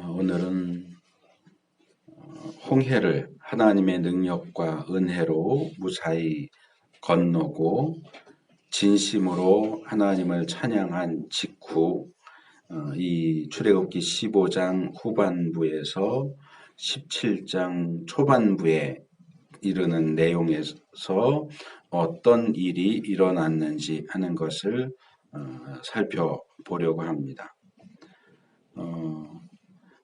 오늘은 홍해를 하나님의 능력과 은혜로 무사히 건너고 진심으로 하나님을 찬양한 직후 이 출애굽기 15장 후반부에서 17장 초반부에 이르는 내용에서 어떤 일이 일어났는지 하는 것을 살펴보려고 합니다.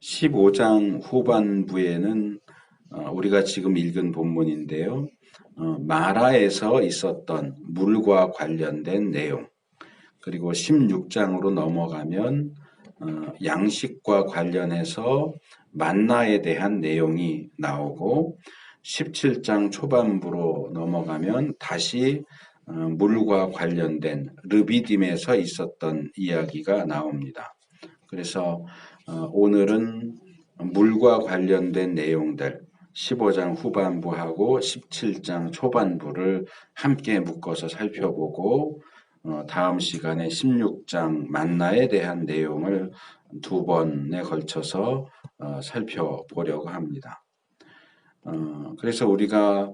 15장 후반부에는 우리가 지금 읽은 본문인데요. 마라에서 있었던 물과 관련된 내용, 그리고 16장으로 넘어가면 양식과 관련해서 만나에 대한 내용이 나오고 17장 초반부로 넘어가면 다시 물과 관련된 르비딤에서 있었던 이야기가 나옵니다. 그래서 오늘은 물과 관련된 내용들 15장 후반부하고 17장 초반부를 함께 묶어서 살펴보고 다음 시간에 16장 만나에 대한 내용을 두 번에 걸쳐서 살펴보려고 합니다. 그래서 우리가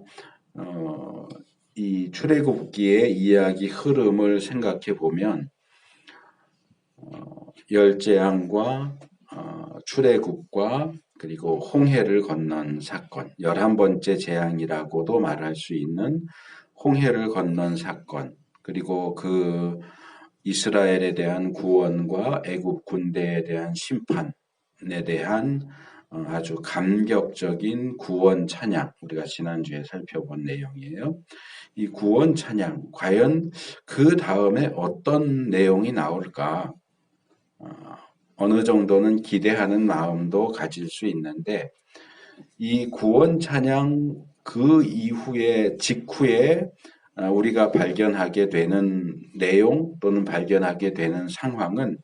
이 출애굽기의 이야기 흐름을 생각해 보면 열재앙과 출애굽과 그리고 홍해를 건넌 사건, 11번째 재앙이라고도 말할 수 있는 홍해를 건넌 사건, 그리고 그 이스라엘에 대한 구원과 애굽 군대에 대한 심판에 대한 아주 감격적인 구원 찬양, 우리가 지난주에 살펴본 내용이에요. 이 구원 찬양, 과연 그 다음에 어떤 내용이 나올까? 어느 정도는 기대하는 마음도 가질 수 있는데 이 구원 찬양 그 이후에 직후에 우리가 발견하게 되는 내용 또는 발견하게 되는 상황은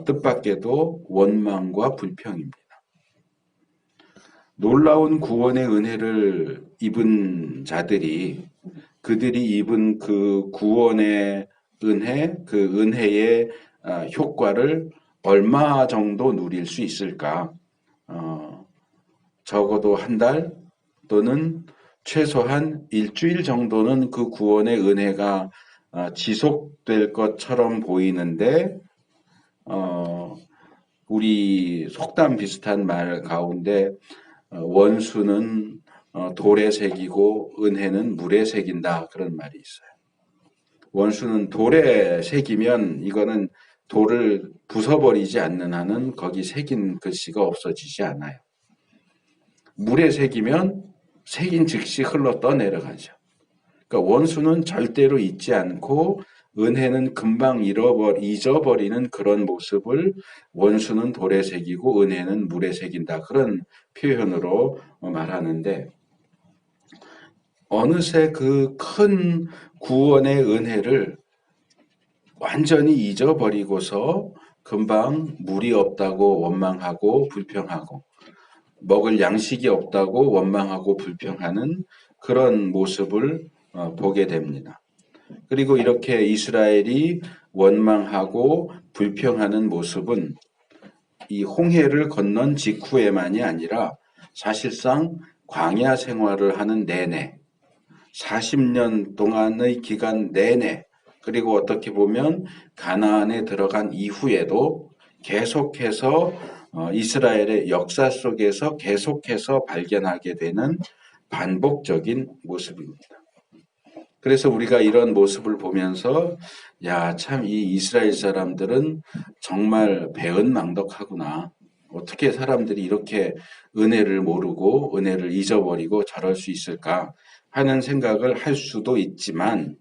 뜻밖에도 원망과 불평입니다. 놀라운 구원의 은혜를 입은 자들이 그들이 입은 그 구원의 은혜, 그 은혜의 효과를 얼마 정도 누릴 수 있을까? 적어도 한 달 또는 최소한 일주일 정도는 그 구원의 은혜가 지속될 것처럼 보이는데 우리 속담 비슷한 말 가운데 원수는 돌에 새기고 은혜는 물에 새긴다 그런 말이 있어요. 원수는 돌에 새기면 이거는 돌을 부숴버리지 않는 한은 거기 새긴 글씨가 없어지지 않아요. 물에 새기면 새긴 즉시 흘러 떠내려가죠. 그러니까 원수는 절대로 잊지 않고 은혜는 금방 잊어버리는 그런 모습을 원수는 돌에 새기고 은혜는 물에 새긴다. 그런 표현으로 말하는데 어느새 그 큰 구원의 은혜를 완전히 잊어버리고서 금방 물이 없다고 원망하고 불평하고 먹을 양식이 없다고 원망하고 불평하는 그런 모습을 보게 됩니다. 그리고 이렇게 이스라엘이 원망하고 불평하는 모습은 이 홍해를 건넌 직후에만이 아니라 사실상 광야 생활을 하는 내내 40년 동안의 기간 내내 그리고 어떻게 보면 가나안에 들어간 이후에도 계속해서 이스라엘의 역사 속에서 계속해서 발견하게 되는 반복적인 모습입니다. 그래서 우리가 이런 모습을 보면서 야, 참 이 이스라엘 사람들은 정말 배은망덕하구나. 어떻게 사람들이 이렇게 은혜를 모르고 은혜를 잊어버리고 저럴 수 있을까 하는 생각을 할 수도 있지만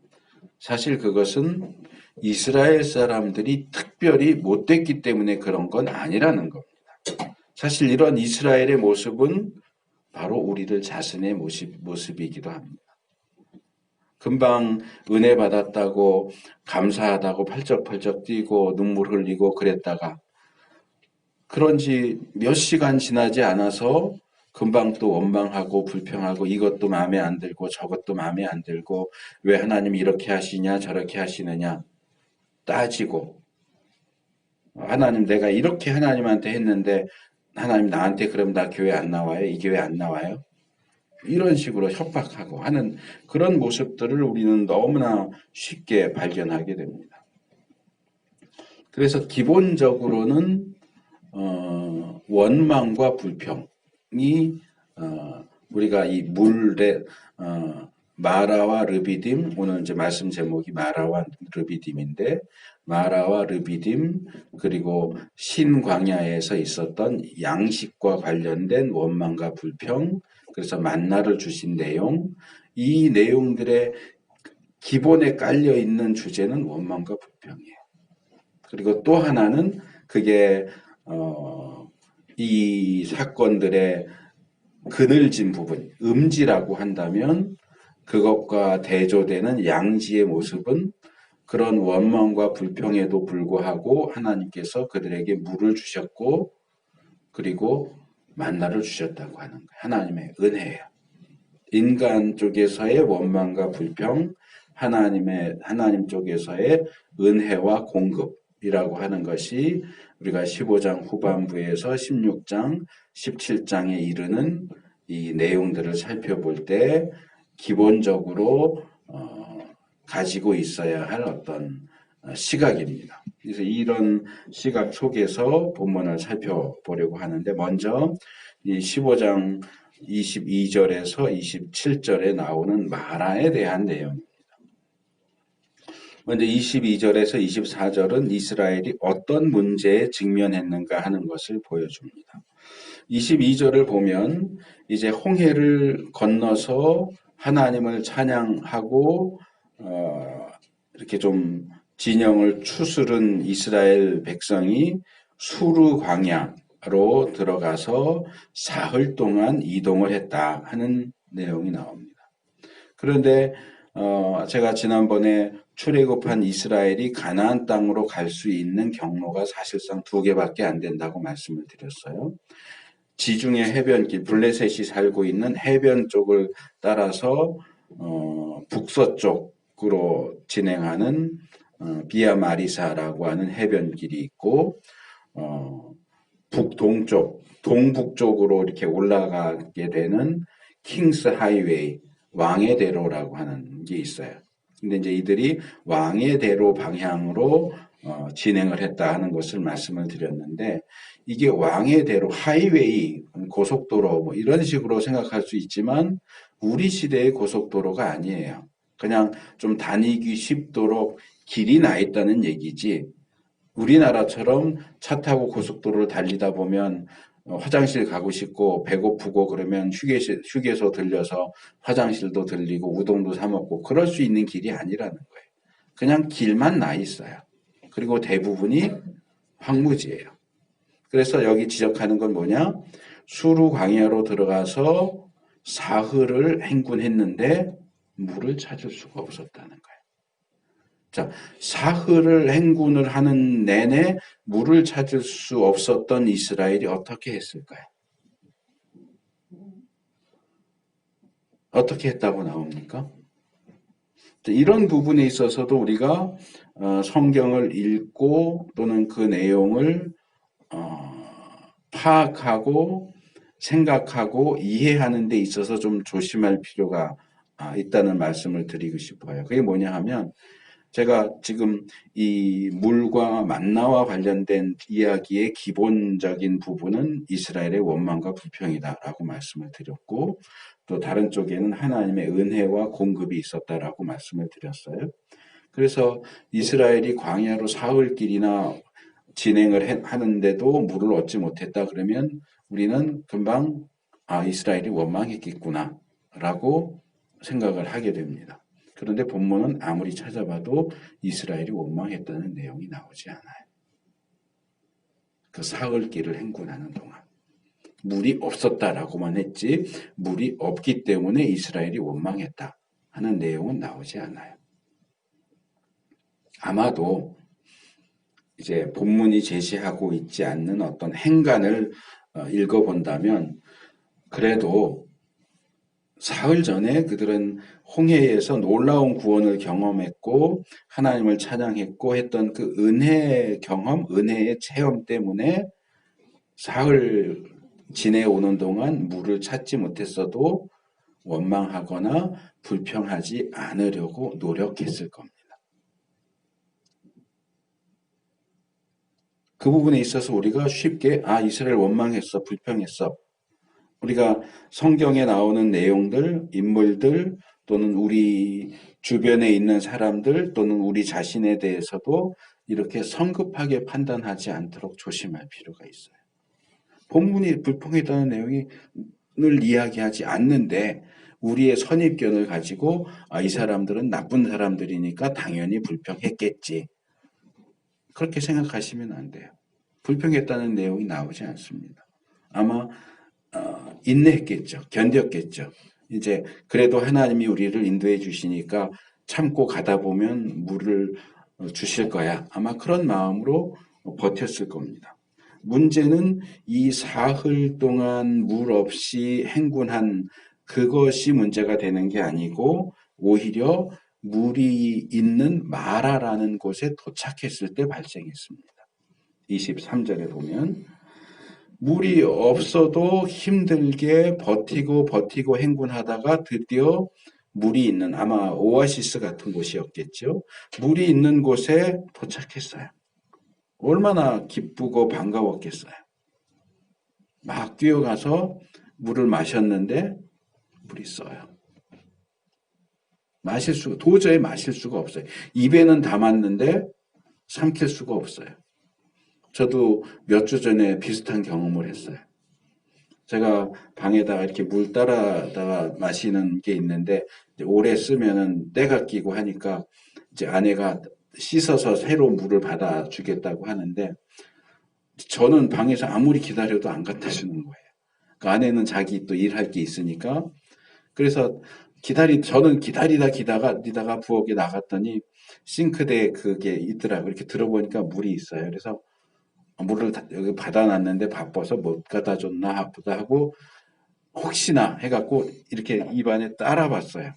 사실 그것은 이스라엘 사람들이 특별히 못됐기 때문에 그런 건 아니라는 겁니다. 사실 이런 이스라엘의 모습은 바로 우리들 자신의 모습이기도 합니다. 금방 은혜 받았다고 감사하다고 펄쩍펄쩍 뛰고 눈물 흘리고 그랬다가 그런지 몇 시간 지나지 않아서 금방 또 원망하고 불평하고 이것도 마음에 안 들고 저것도 마음에 안 들고 왜 하나님이 이렇게 하시냐 저렇게 하시느냐 따지고 하나님 내가 이렇게 하나님한테 했는데 하나님 나한테 그럼 나 교회 안 나와요? 이 교회 안 나와요? 이런 식으로 협박하고 하는 그런 모습들을 우리는 너무나 쉽게 발견하게 됩니다. 그래서 기본적으로는 원망과 불평이 우리가 이 물의 마라와 르비딤, 오늘 이제 말씀 제목이 마라와 르비딤인데, 마라와 르비딤 그리고 신광야에서 있었던 양식과 관련된 원망과 불평, 그래서 만나를 주신 내용, 이 내용들의 기본에 깔려 있는 주제는 원망과 불평이에요. 그리고 또 하나는 그게 이 사건들의 그늘진 부분, 음지라고 한다면 그것과 대조되는 양지의 모습은 그런 원망과 불평에도 불구하고 하나님께서 그들에게 물을 주셨고 그리고 만나를 주셨다고 하는 거예요. 하나님의 은혜예요. 인간 쪽에서의 원망과 불평, 하나님 쪽에서의 은혜와 공급이라고 하는 것이 우리가 15장 후반부에서 16장, 17장에 이르는 이 내용들을 살펴볼 때 기본적으로 가지고 있어야 할 어떤 시각입니다. 그래서 이런 시각 속에서 본문을 살펴보려고 하는데 먼저 이 15장 22절에서 27절에 나오는 마라에 대한 내용입니다. 먼저 22절에서 24절은 이스라엘이 어떤 문제에 직면했는가 하는 것을 보여줍니다. 22절을 보면 이제 홍해를 건너서 하나님을 찬양하고 이렇게 좀 진영을 추스른 이스라엘 백성이 수르 광야로 들어가서 사흘 동안 이동을 했다 하는 내용이 나옵니다. 그런데 제가 지난번에 출애굽한 이스라엘이 가나안 땅으로 갈 수 있는 경로가 사실상 두 개밖에 안 된다고 말씀을 드렸어요. 지중해 해변길, 블레셋이 살고 있는 해변 쪽을 따라서 북서쪽으로 진행하는 비아 마리사라고 하는 해변길이 있고 북동쪽, 동북쪽으로 이렇게 올라가게 되는 킹스 하이웨이, 왕의 대로라고 하는 게 있어요. 근데 이제 이들이 왕의 대로 방향으로 진행을 했다 하는 것을 말씀을 드렸는데 이게 왕의 대로 하이웨이, 고속도로 뭐 이런 식으로 생각할 수 있지만 우리 시대의 고속도로가 아니에요. 그냥 좀 다니기 쉽도록 길이 나 있다는 얘기지 우리나라처럼 차 타고 고속도로를 달리다 보면 화장실 가고 싶고 배고프고 그러면 휴게소 들려서 화장실도 들리고 우동도 사 먹고 그럴 수 있는 길이 아니라는 거예요. 그냥 길만 나 있어요. 그리고 대부분이 황무지예요. 그래서 여기 지적하는 건 뭐냐? 수르 광야로 들어가서 사흘을 행군했는데 물을 찾을 수가 없었다는 거예요. 자, 사흘을 행군을 하는 내내 물을 찾을 수 없었던 이스라엘이 어떻게 했을까요? 어떻게 했다고 나옵니까? 이런 부분에 있어서도 우리가 성경을 읽고 또는 그 내용을 파악하고 생각하고 이해하는 데 있어서 좀 조심할 필요가 있다는 말씀을 드리고 싶어요. 그게 뭐냐 하면 제가 지금 이 물과 만나와 관련된 이야기의 기본적인 부분은 이스라엘의 원망과 불평이다라고 말씀을 드렸고 또 다른 쪽에는 하나님의 은혜와 공급이 있었다라고 말씀을 드렸어요. 그래서 이스라엘이 광야로 사흘길이나 진행을 하는데도 물을 얻지 못했다 그러면 우리는 금방 이스라엘이 원망했겠구나 라고 생각을 하게 됩니다. 그런데 본문은 아무리 찾아봐도 이스라엘이 원망했다는 내용이 나오지 않아요. 그 사흘길을 행군하는 동안 물이 없었다라고만 했지 물이 없기 때문에 이스라엘이 원망했다 하는 내용은 나오지 않아요. 아마도 이제 본문이 제시하고 있지 않는 어떤 행간을 읽어본다면 그래도 사흘 전에 그들은 홍해에서 놀라운 구원을 경험했고 하나님을 찬양했고 했던 그 은혜의 경험, 은혜의 체험 때문에 사흘 지내오는 동안 물을 찾지 못했어도 원망하거나 불평하지 않으려고 노력했을 겁니다. 그 부분에 있어서 우리가 쉽게 이스라엘 원망했어, 불평했어. 우리가 성경에 나오는 내용들, 인물들 또는 우리 주변에 있는 사람들 또는 우리 자신에 대해서도 이렇게 성급하게 판단하지 않도록 조심할 필요가 있어요. 본문이 불평했다는 내용을 이야기하지 않는데 우리의 선입견을 가지고 이 사람들은 나쁜 사람들이니까 당연히 불평했겠지. 그렇게 생각하시면 안 돼요. 불평했다는 내용이 나오지 않습니다. 아마 인내했겠죠. 견뎠겠죠. 이제 그래도 하나님이 우리를 인도해 주시니까 참고 가다 보면 물을 주실 거야. 아마 그런 마음으로 버텼을 겁니다. 문제는 이 사흘 동안 물 없이 행군한 그것이 문제가 되는 게 아니고 오히려 물이 있는 마라라는 곳에 도착했을 때 발생했습니다. 23절에 보면 물이 없어도 힘들게 버티고 행군하다가 드디어 물이 있는 아마 오아시스 같은 곳이었겠죠. 물이 있는 곳에 도착했어요. 얼마나 기쁘고 반가웠겠어요. 막 뛰어가서 물을 마셨는데 물이 써요. 도저히 마실 수가 없어요. 입에는 담았는데 삼킬 수가 없어요. 저도 몇 주 전에 비슷한 경험을 했어요. 제가 방에다가 이렇게 물 따라다가 마시는 게 있는데 오래 쓰면은 때가 끼고 하니까 이제 아내가 씻어서 새로 물을 받아주겠다고 하는데 저는 방에서 아무리 기다려도 안 갖다 주는 거예요. 그 아내는 자기 또 일할 게 있으니까 그래서 저는 기다리다가 부엌에 나갔더니 싱크대에 그게 있더라고요. 이렇게 들어보니까 물이 있어요. 그래서 물을 여기 받아놨는데 바빠서 못 갖다 줬나 보다 하고 혹시나 해갖고 이렇게 입안에 따라봤어요.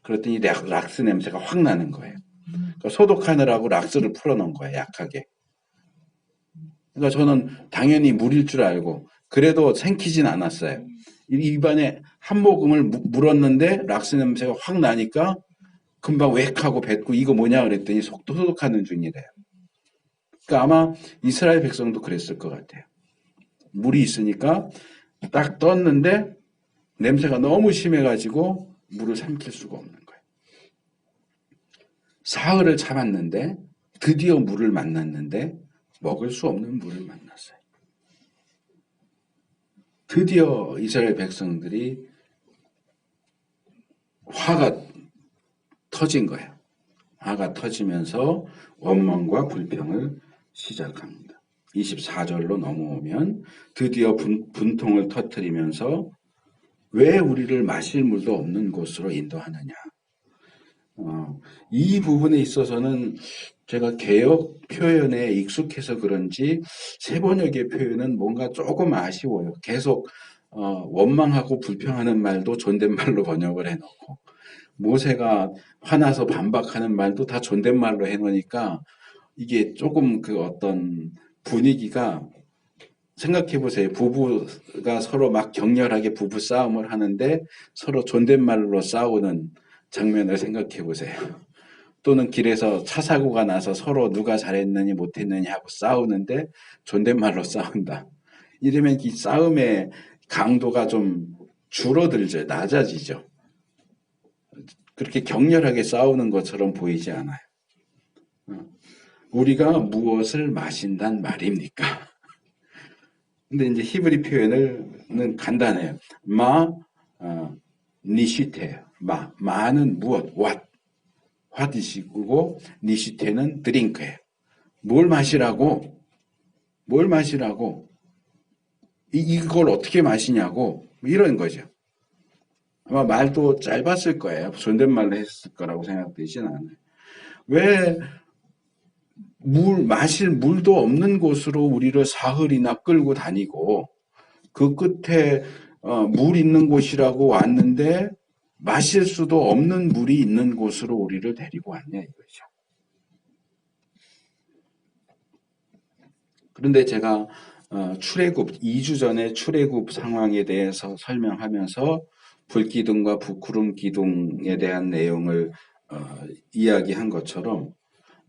그랬더니 락스 냄새가 확 나는 거예요. 그러니까 소독하느라고 락스를 풀어놓은 거예요. 약하게. 그러니까 저는 당연히 물일 줄 알고 그래도 생기진 않았어요. 입안에 한 모금을 물었는데 락스 냄새가 확 나니까 금방 웩 하고 뱉고 이거 뭐냐 그랬더니 소독하는 중이래요. 그러니까 아마 이스라엘 백성도 그랬을 것 같아요. 물이 있으니까 딱 떴는데 냄새가 너무 심해가지고 물을 삼킬 수가 없는 거예요. 사흘을 참았는데 드디어 물을 만났는데 먹을 수 없는 물을 만났어요. 드디어 이스라엘 백성들이 화가 터진 거예요. 화가 터지면서 원망과 불평을 시작합니다. 24절로 넘어오면 드디어 분통을 터뜨리면서 왜 우리를 마실 물도 없는 곳으로 인도하느냐. 이 부분에 있어서는 제가 개역 표현에 익숙해서 그런지 세번역의 표현은 뭔가 조금 아쉬워요. 계속 원망하고 불평하는 말도 존댓말로 번역을 해놓고 모세가 화나서 반박하는 말도 다 존댓말로 해놓으니까 이게 조금 그 어떤 분위기가 생각해 보세요. 부부가 서로 막 격렬하게 부부 싸움을 하는데 서로 존댓말로 싸우는 장면을 생각해 보세요. 또는 길에서 차 사고가 나서 서로 누가 잘했느니 못했느니 하고 싸우는데 존댓말로 싸운다. 이러면 이 싸움의 강도가 좀 줄어들죠. 낮아지죠. 그렇게 격렬하게 싸우는 것처럼 보이지 않아요. 우리가 무엇을 마신단 말입니까? 근데 이제 히브리 표현은 간단해요. 니시테예요. 마는 무엇, what 이시고 니시테는 드링크예요. 뭘 마시라고? 이걸 어떻게 마시냐고 이런 거죠. 아마 말도 짧았을 거예요. 존댓말로 했을 거라고 생각되지는 않아요. 왜 마실 물도 없는 곳으로 우리를 사흘이나 끌고 다니고 그 끝에 물 있는 곳이라고 왔는데 마실 수도 없는 물이 있는 곳으로 우리를 데리고 왔냐 이거죠. 그런데 제가 출애굽 2주 전에 출애굽 상황에 대해서 설명하면서 불기둥과 구름 기둥에 대한 내용을 이야기한 것처럼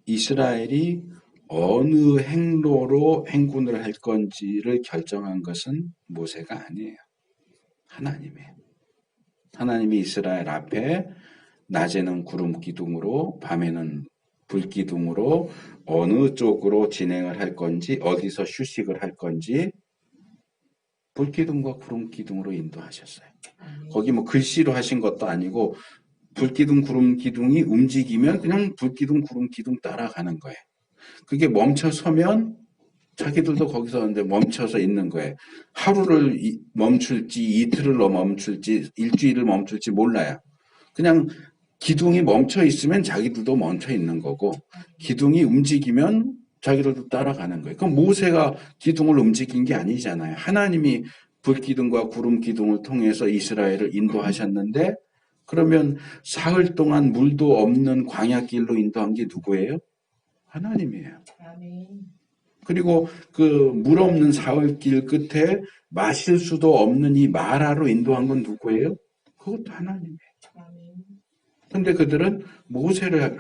이스라엘이 어느 행로로 행군을 할 건지를 결정한 것은 모세가 아니에요. 하나님이에요. 하나님이 이스라엘 앞에 낮에는 구름 기둥으로 밤에는 불 기둥으로 어느 쪽으로 진행을 할 건지 어디서 휴식을 할 건지 불 기둥과 구름 기둥으로 인도하셨어요. 거기 뭐 글씨로 하신 것도 아니고 불 기둥 구름 기둥이 움직이면 그냥 불 기둥 구름 기둥 따라가는 거예요. 그게 멈춰 서면 자기들도 거기서 이제 멈춰서 있는 거예요. 하루를 멈출지 이틀을 멈출지 일주일을 멈출지 몰라요. 그냥 기둥이 멈춰 있으면 자기들도 멈춰 있는 거고 기둥이 움직이면 자기들도 따라가는 거예요. 그럼 모세가 기둥을 움직인 게 아니잖아요. 하나님이 불기둥과 구름 기둥을 통해서 이스라엘을 인도하셨는데 그러면 사흘 동안 물도 없는 광야길로 인도한 게 누구예요? 하나님이에요. 그리고 그 물 없는 사흘길 끝에 마실 수도 없는 이 마라로 인도한 건 누구예요? 그것도 하나님이에요. 근데 그들은 모세를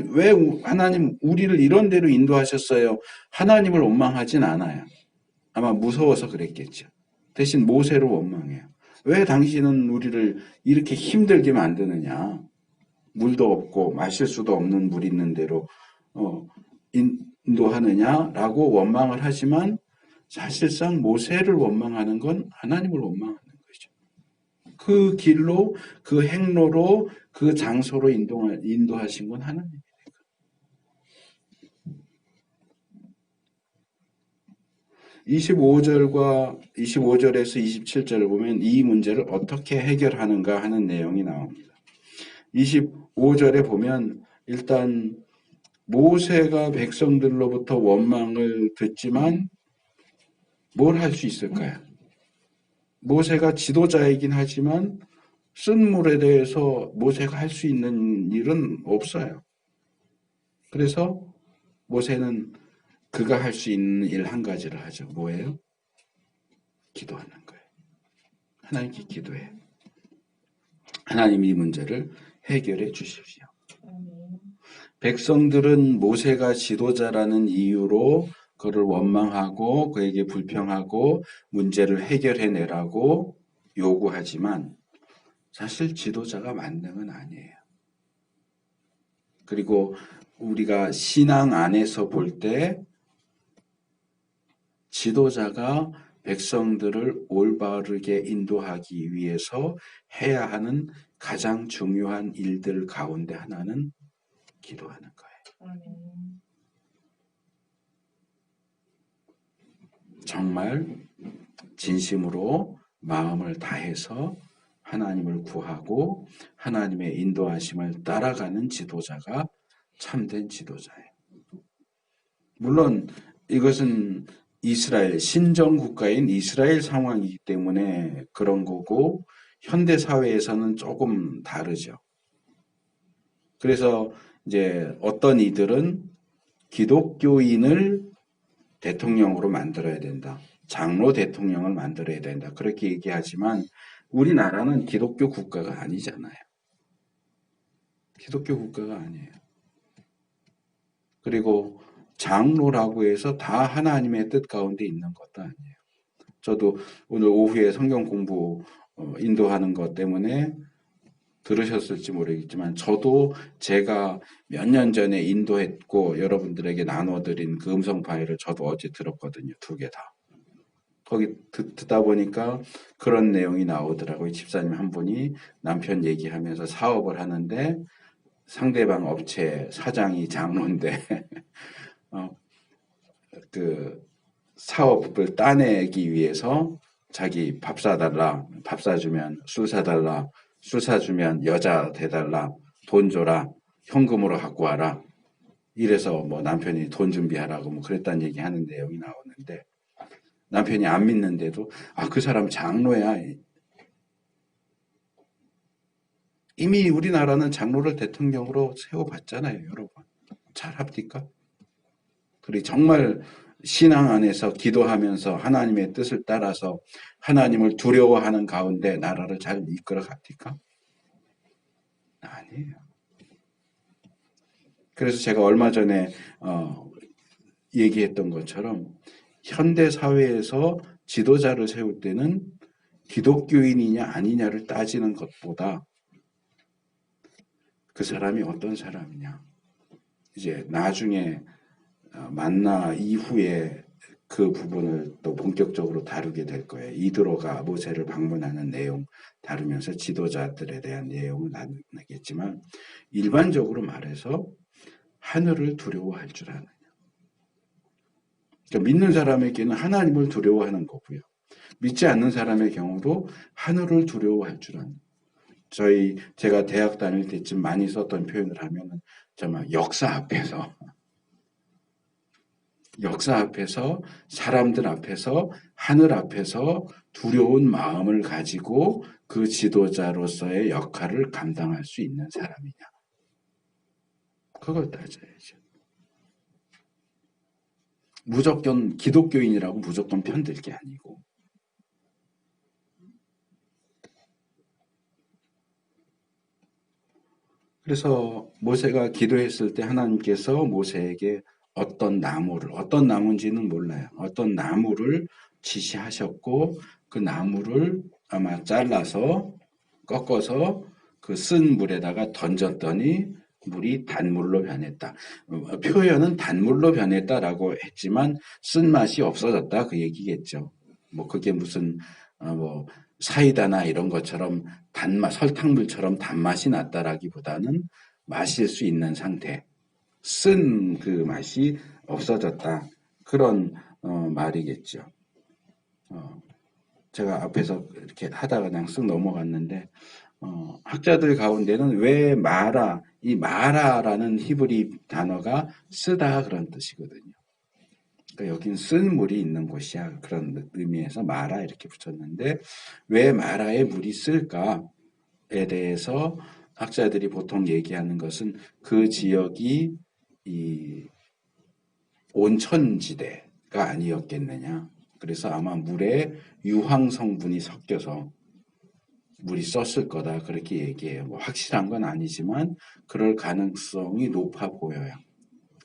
왜 하나님 우리를 이런 데로 인도하셨어요? 하나님을 원망하진 않아요. 아마 무서워서 그랬겠죠. 대신 모세를 원망해요. 왜 당신은 우리를 이렇게 힘들게 만드느냐? 물도 없고 마실 수도 없는 물 있는 데로 인도하느냐라고 원망을 하지만 사실상 모세를 원망하는 건 하나님을 원망하는 거죠. 그 길로 그 행로로 그 장소로 인도하신 건 하나님입니다. 25절에서 27절을 보면 이 문제를 어떻게 해결하는가 하는 내용이 나옵니다. 25절에 보면 일단 모세가 백성들로부터 원망을 듣지만 뭘 할 수 있을까요? 모세가 지도자이긴 하지만 쓴 물에 대해서 모세가 할 수 있는 일은 없어요. 그래서 모세는 그가 할 수 있는 일 한 가지를 하죠. 뭐예요? 기도하는 거예요. 하나님께 기도해요. 하나님 이 문제를 해결해 주십시오. 백성들은 모세가 지도자라는 이유로 그를 원망하고 그에게 불평하고 문제를 해결해내라고 요구하지만 사실 지도자가 만능은 아니에요. 그리고 우리가 신앙 안에서 볼 때 지도자가 백성들을 올바르게 인도하기 위해서 해야 하는 가장 중요한 일들 가운데 하나는 기도하는 거예요. 정말 진심으로 마음을 다해서 하나님을 구하고 하나님의 인도하심을 따라가는 지도자가 참된 지도자예요. 물론 이것은 이스라엘, 신정국가인 이스라엘 상황이기 때문에 그런 거고 현대 사회에서는 조금 다르죠. 그래서 이제 어떤 이들은 기독교인을 대통령으로 만들어야 된다. 장로 대통령을 만들어야 된다. 그렇게 얘기하지만 우리나라는 기독교 국가가 아니잖아요. 기독교 국가가 아니에요. 그리고 장로라고 해서 다 하나님의 뜻 가운데 있는 것도 아니에요. 저도 오늘 오후에 성경 공부 인도하는 것 때문에 들으셨을지 모르겠지만 저도 제가 몇 년 전에 인도했고 여러분들에게 나눠드린 그 음성 파일을 저도 어제 들었거든요. 2개 다. 거기 듣다 보니까 그런 내용이 나오더라고요. 집사님 한 분이 남편 얘기하면서 사업을 하는데 상대방 업체 사장이 장로인데 그 사업을 따내기 위해서 자기 밥 사달라, 밥 사주면 술 사달라, 술 사주면 여자 대달라, 돈 줘라, 현금으로 갖고 와라. 이래서 뭐 남편이 돈 준비하라고 뭐 그랬다는 얘기 하는 내용이 나오는데 남편이 안 믿는데도 그 사람 장로야. 이미 우리나라는 장로를 대통령으로 세워봤잖아요, 여러분. 잘 합니까? 그리고 정말 신앙 안에서 기도하면서 하나님의 뜻을 따라서 하나님을 두려워하는 가운데 나라를 잘 이끌어 갑니까? 아니에요. 그래서 제가 얼마 전에 얘기했던 것처럼 현대 사회에서 지도자를 세울 때는 기독교인이냐 아니냐를 따지는 것보다 그 사람이 어떤 사람이냐, 이제 나중에 만나 이후에 그 부분을 또 본격적으로 다루게 될 거예요. 이드로가 모세를 방문하는 내용 다루면서 지도자들에 대한 내용을 나누겠지만, 일반적으로 말해서 하늘을 두려워할 줄 아느냐. 그러니까 믿는 사람에게는 하나님을 두려워하는 거고요. 믿지 않는 사람의 경우도 하늘을 두려워할 줄 아는. 제가 대학 다닐 때쯤 많이 썼던 표현을 하면은 정말 역사 앞에서 사람들 앞에서 하늘 앞에서 두려운 마음을 가지고 그 지도자로서의 역할을 감당할 수 있는 사람이냐. 그걸 따져야죠. 무조건 기독교인이라고 무조건 편들 게 아니고. 그래서 모세가 기도했을 때 하나님께서 모세에게 어떤 나무인지는 몰라요. 어떤 나무를 지시하셨고 그 나무를 아마 잘라서 꺾어서 그 쓴 물에다가 던졌더니 물이 단물로 변했다. 표현은 단물로 변했다라고 했지만 쓴맛이 없어졌다 그 얘기겠죠. 뭐 그게 무슨 뭐 사이다나 이런 것처럼 설탕물처럼 단맛이 났다라기보다는 마실 수 있는 상태, 쓴 그 맛이 없어졌다. 그런 말이겠죠. 제가 앞에서 이렇게 하다가 그냥 쓱 넘어갔는데 학자들 가운데는 왜 이 마라라는 히브리 단어가 쓰다 그런 뜻이거든요. 그러니까 여긴 쓴 물이 있는 곳이야. 그런 의미에서 마라 이렇게 붙였는데 왜 마라에 물이 쓸까에 대해서 학자들이 보통 얘기하는 것은 그 지역이 이 온천지대가 아니었겠느냐. 그래서 아마 물에 유황 성분이 섞여서 물이 썼을 거다 그렇게 얘기해요. 뭐 확실한 건 아니지만 그럴 가능성이 높아 보여요.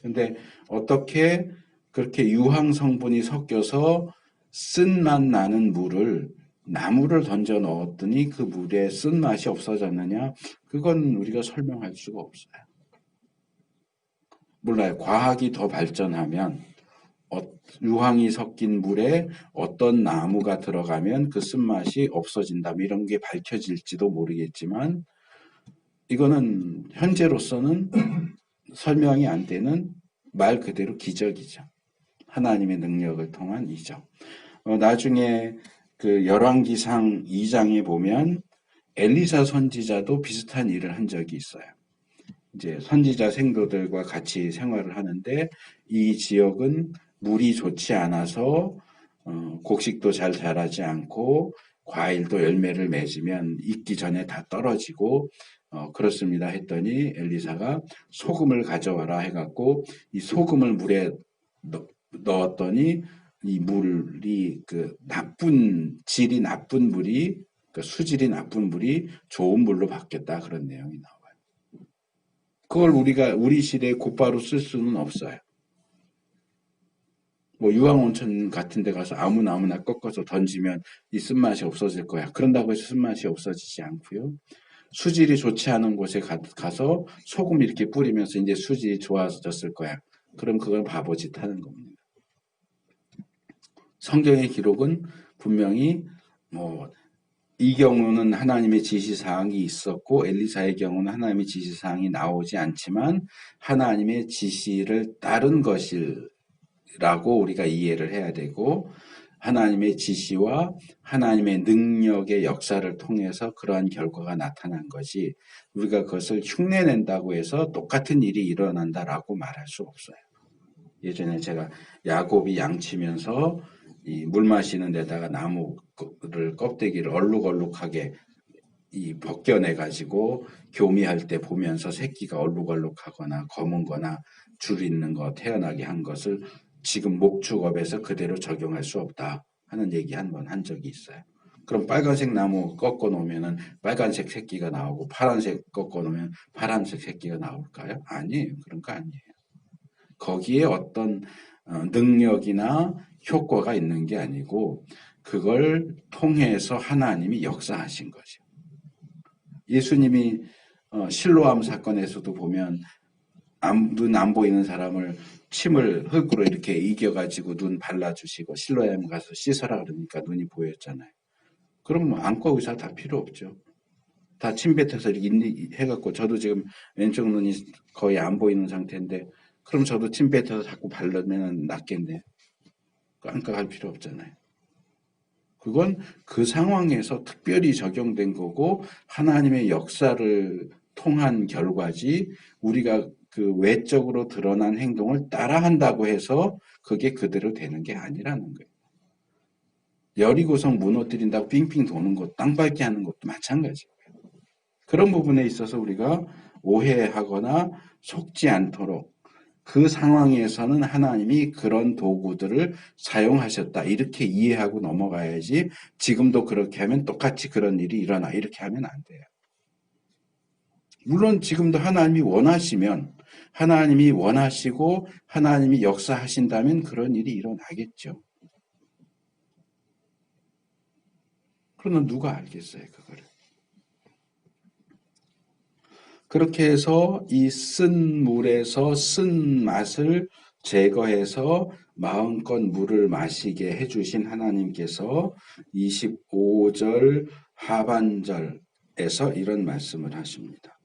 근데 어떻게 그렇게 유황 성분이 섞여서 쓴맛 나는 물을 나무를 던져 넣었더니 그 물에 쓴맛이 없어졌느냐? 그건 우리가 설명할 수가 없어요. 몰라요. 과학이 더 발전하면 유황이 섞인 물에 어떤 나무가 들어가면 그 쓴맛이 없어진다. 이런 게 밝혀질지도 모르겠지만 이거는 현재로서는 설명이 안 되는 말 그대로 기적이죠. 하나님의 능력을 통한 이적. 나중에 그 열왕기상 2장에 보면 엘리사 선지자도 비슷한 일을 한 적이 있어요. 이제 선지자 생도들과 같이 생활을 하는데 이 지역은 물이 좋지 않아서 곡식도 잘 자라지 않고 과일도 열매를 맺으면 익기 전에 다 떨어지고 그렇습니다 했더니 엘리사가 소금을 가져와라 해갖고 이 소금을 물에 넣었더니 이 물이 그 질이 나쁜 물이 그 수질이 나쁜 물이 좋은 물로 바뀌었다 그런 내용이 나와요. 그걸 우리 시대에 곧바로 쓸 수는 없어요. 뭐 유황온천 같은 데 가서 아무나 꺾어서 던지면 이 쓴맛이 없어질 거야. 그런다고 해서 쓴맛이 없어지지 않고요. 수질이 좋지 않은 곳에 가서 소금 이렇게 뿌리면서 이제 수질이 좋아졌을 거야. 그럼 그건 바보짓 하는 겁니다. 성경의 기록은 분명히 이 경우는 하나님의 지시사항이 있었고 엘리사의 경우는 하나님의 지시사항이 나오지 않지만 하나님의 지시를 따른 것이라고 우리가 이해를 해야 되고 하나님의 지시와 하나님의 능력의 역사를 통해서 그러한 결과가 나타난 것이 우리가 그것을 흉내낸다고 해서 똑같은 일이 일어난다라고 말할 수 없어요. 예전에 제가 야곱이 양치면서 이 물 마시는 데다가 나무를 껍데기를 얼룩얼룩하게 벗겨내 가지고 교미할 때 보면서 새끼가 얼룩얼룩하거나 검은 거나 줄 있는 거 태어나게 한 것을 지금 목축업에서 그대로 적용할 수 없다 하는 얘기 한 번 한 적이 있어요. 그럼 빨간색 나무 꺾어 놓으면은 빨간색 새끼가 나오고 파란색 꺾어 놓으면 파란색 새끼가 나올까요? 아니에요. 그런 거 아니에요. 거기에 어떤 능력이나 효과가 있는 게 아니고 그걸 통해서 하나님이 역사하신 거죠. 예수님이 실로암 사건에서도 보면 눈 안 보이는 사람을 침을 흙으로 이렇게 이겨가지고 눈 발라주시고 실로암 가서 씻어라 그러니까 눈이 보였잖아요. 그럼 안과 의사 다 필요 없죠. 다 침 뱉어서 이렇게 해갖고 저도 지금 왼쪽 눈이 거의 안 보이는 상태인데 그럼 저도 침 뱉어서 자꾸 바르면 낫겠네. 안과 갈 필요 없잖아요. 그건 그 상황에서 특별히 적용된 거고 하나님의 역사를 통한 결과지 우리가 그 외적으로 드러난 행동을 따라한다고 해서 그게 그대로 되는 게 아니라는 거예요. 여리고성 무너뜨린다고 빙빙 도는 것, 땅 밟기 하는 것도 마찬가지예요. 그런 부분에 있어서 우리가 오해하거나 속지 않도록 그 상황에서는 하나님이 그런 도구들을 사용하셨다. 이렇게 이해하고 넘어가야지 지금도 그렇게 하면 똑같이 그런 일이 일어나. 이렇게 하면 안 돼요. 물론 지금도 하나님이 원하시면 하나님이 원하시고 하나님이 역사하신다면 그런 일이 일어나겠죠. 그러나 누가 알겠어요, 그거를. 그렇게 해서 이 쓴 물에서 쓴 맛을 제거해서 마음껏 물을 마시게 해주신 하나님께서 25절 하반절에서 이런 말씀을 하십니다.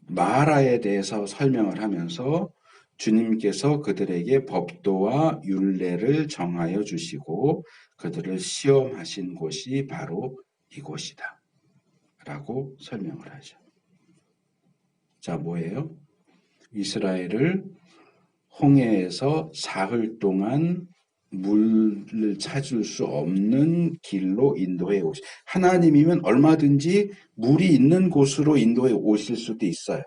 마라에 대해서 설명을 하면서 주님께서 그들에게 법도와 율례를 정하여 주시고 그들을 시험하신 곳이 바로 이곳이다. 라고 설명을 하죠. 자, 뭐예요? 이스라엘을 홍해에서 사흘 동안 물을 찾을 수 없는 길로 인도해 오시. 하나님이면 얼마든지 물이 있는 곳으로 인도해 오실 수도 있어요.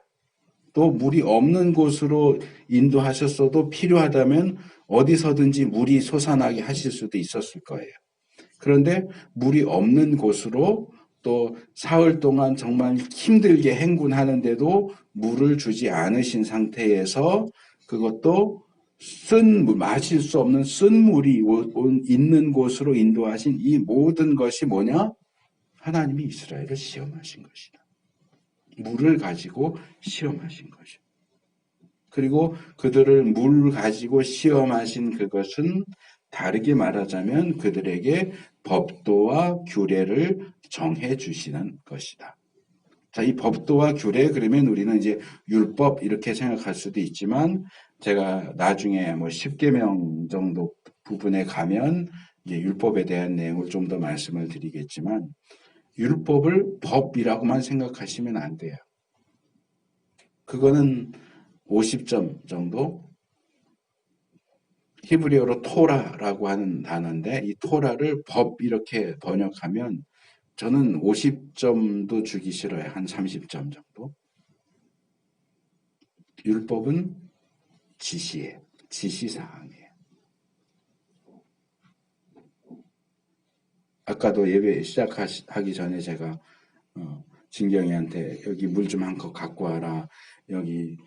또 물이 없는 곳으로 인도하셨어도 필요하다면 어디서든지 물이 솟아나게 하실 수도 있었을 거예요. 그런데 물이 없는 곳으로 또 사흘 동안 정말 힘들게 행군하는데도 물을 주지 않으신 상태에서 그것도 쓴 물, 마실 수 없는 쓴 물이 있는 곳으로 인도하신 이 모든 것이 뭐냐? 하나님이 이스라엘을 시험하신 것이다. 물을 가지고 시험하신 것이다. 그리고 그들을 물 가지고 시험하신 그것은 다르게 말하자면 그들에게 법도와 규례를 정해 주시는 것이다. 자, 이 법도와 규례 그러면 우리는 이제 율법 이렇게 생각할 수도 있지만 제가 나중에 뭐 10계명 정도 부분에 가면 이제 율법에 대한 내용을 좀 더 말씀을 드리겠지만 율법을 법이라고만 생각하시면 안 돼요. 그거는 50점 정도 히브리어로 토라라고 하는 단어인데 이 토라를 법 이렇게 번역하면 저는 50점도 주기 싫어요. 한 30점 정도. 율법은 지시예요. 지시사항이에요. 아까도 예배 시작하기 전에 제가 진경이한테 여기 물 좀 한 컵 갖고 와라. 여기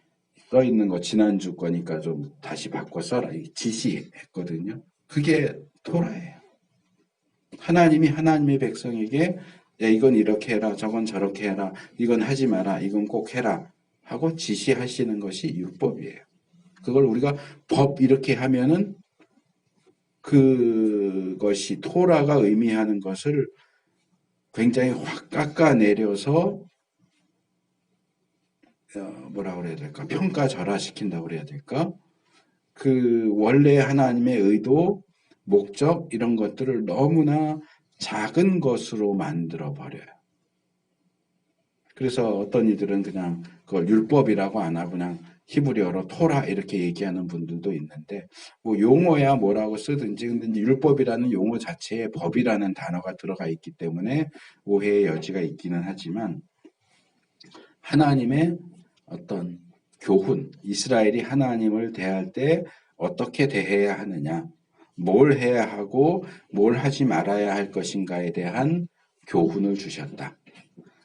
써 있는 거 지난주 거니까 좀 다시 바꿔 써라. 지시했거든요. 그게 토라예요. 하나님이 하나님의 백성에게 야, 이건 이렇게 해라. 저건 저렇게 해라. 이건 하지 마라. 이건 꼭 해라. 하고 지시하시는 것이 율법이에요. 그걸 우리가 법 이렇게 하면은 그것이 토라가 의미하는 것을 굉장히 확 깎아내려서 뭐라 그래야 될까? 평가절하시킨다고 그래야 될까? 그 원래 하나님의 의도, 목적 이런 것들을 너무나 작은 것으로 만들어 버려요. 그래서 어떤 이들은 그냥 그걸 율법이라고 안 하고 그냥 히브리어로 토라 이렇게 얘기하는 분들도 있는데 뭐 용어야 뭐라고 쓰든지 근데 율법이라는 용어 자체에 법이라는 단어가 들어가 있기 때문에 오해의 여지가 있기는 하지만 하나님의 어떤 교훈, 이스라엘이 하나님을 대할 때 어떻게 대해야 하느냐, 뭘 해야 하고 뭘 하지 말아야 할 것인가에 대한 교훈을 주셨다.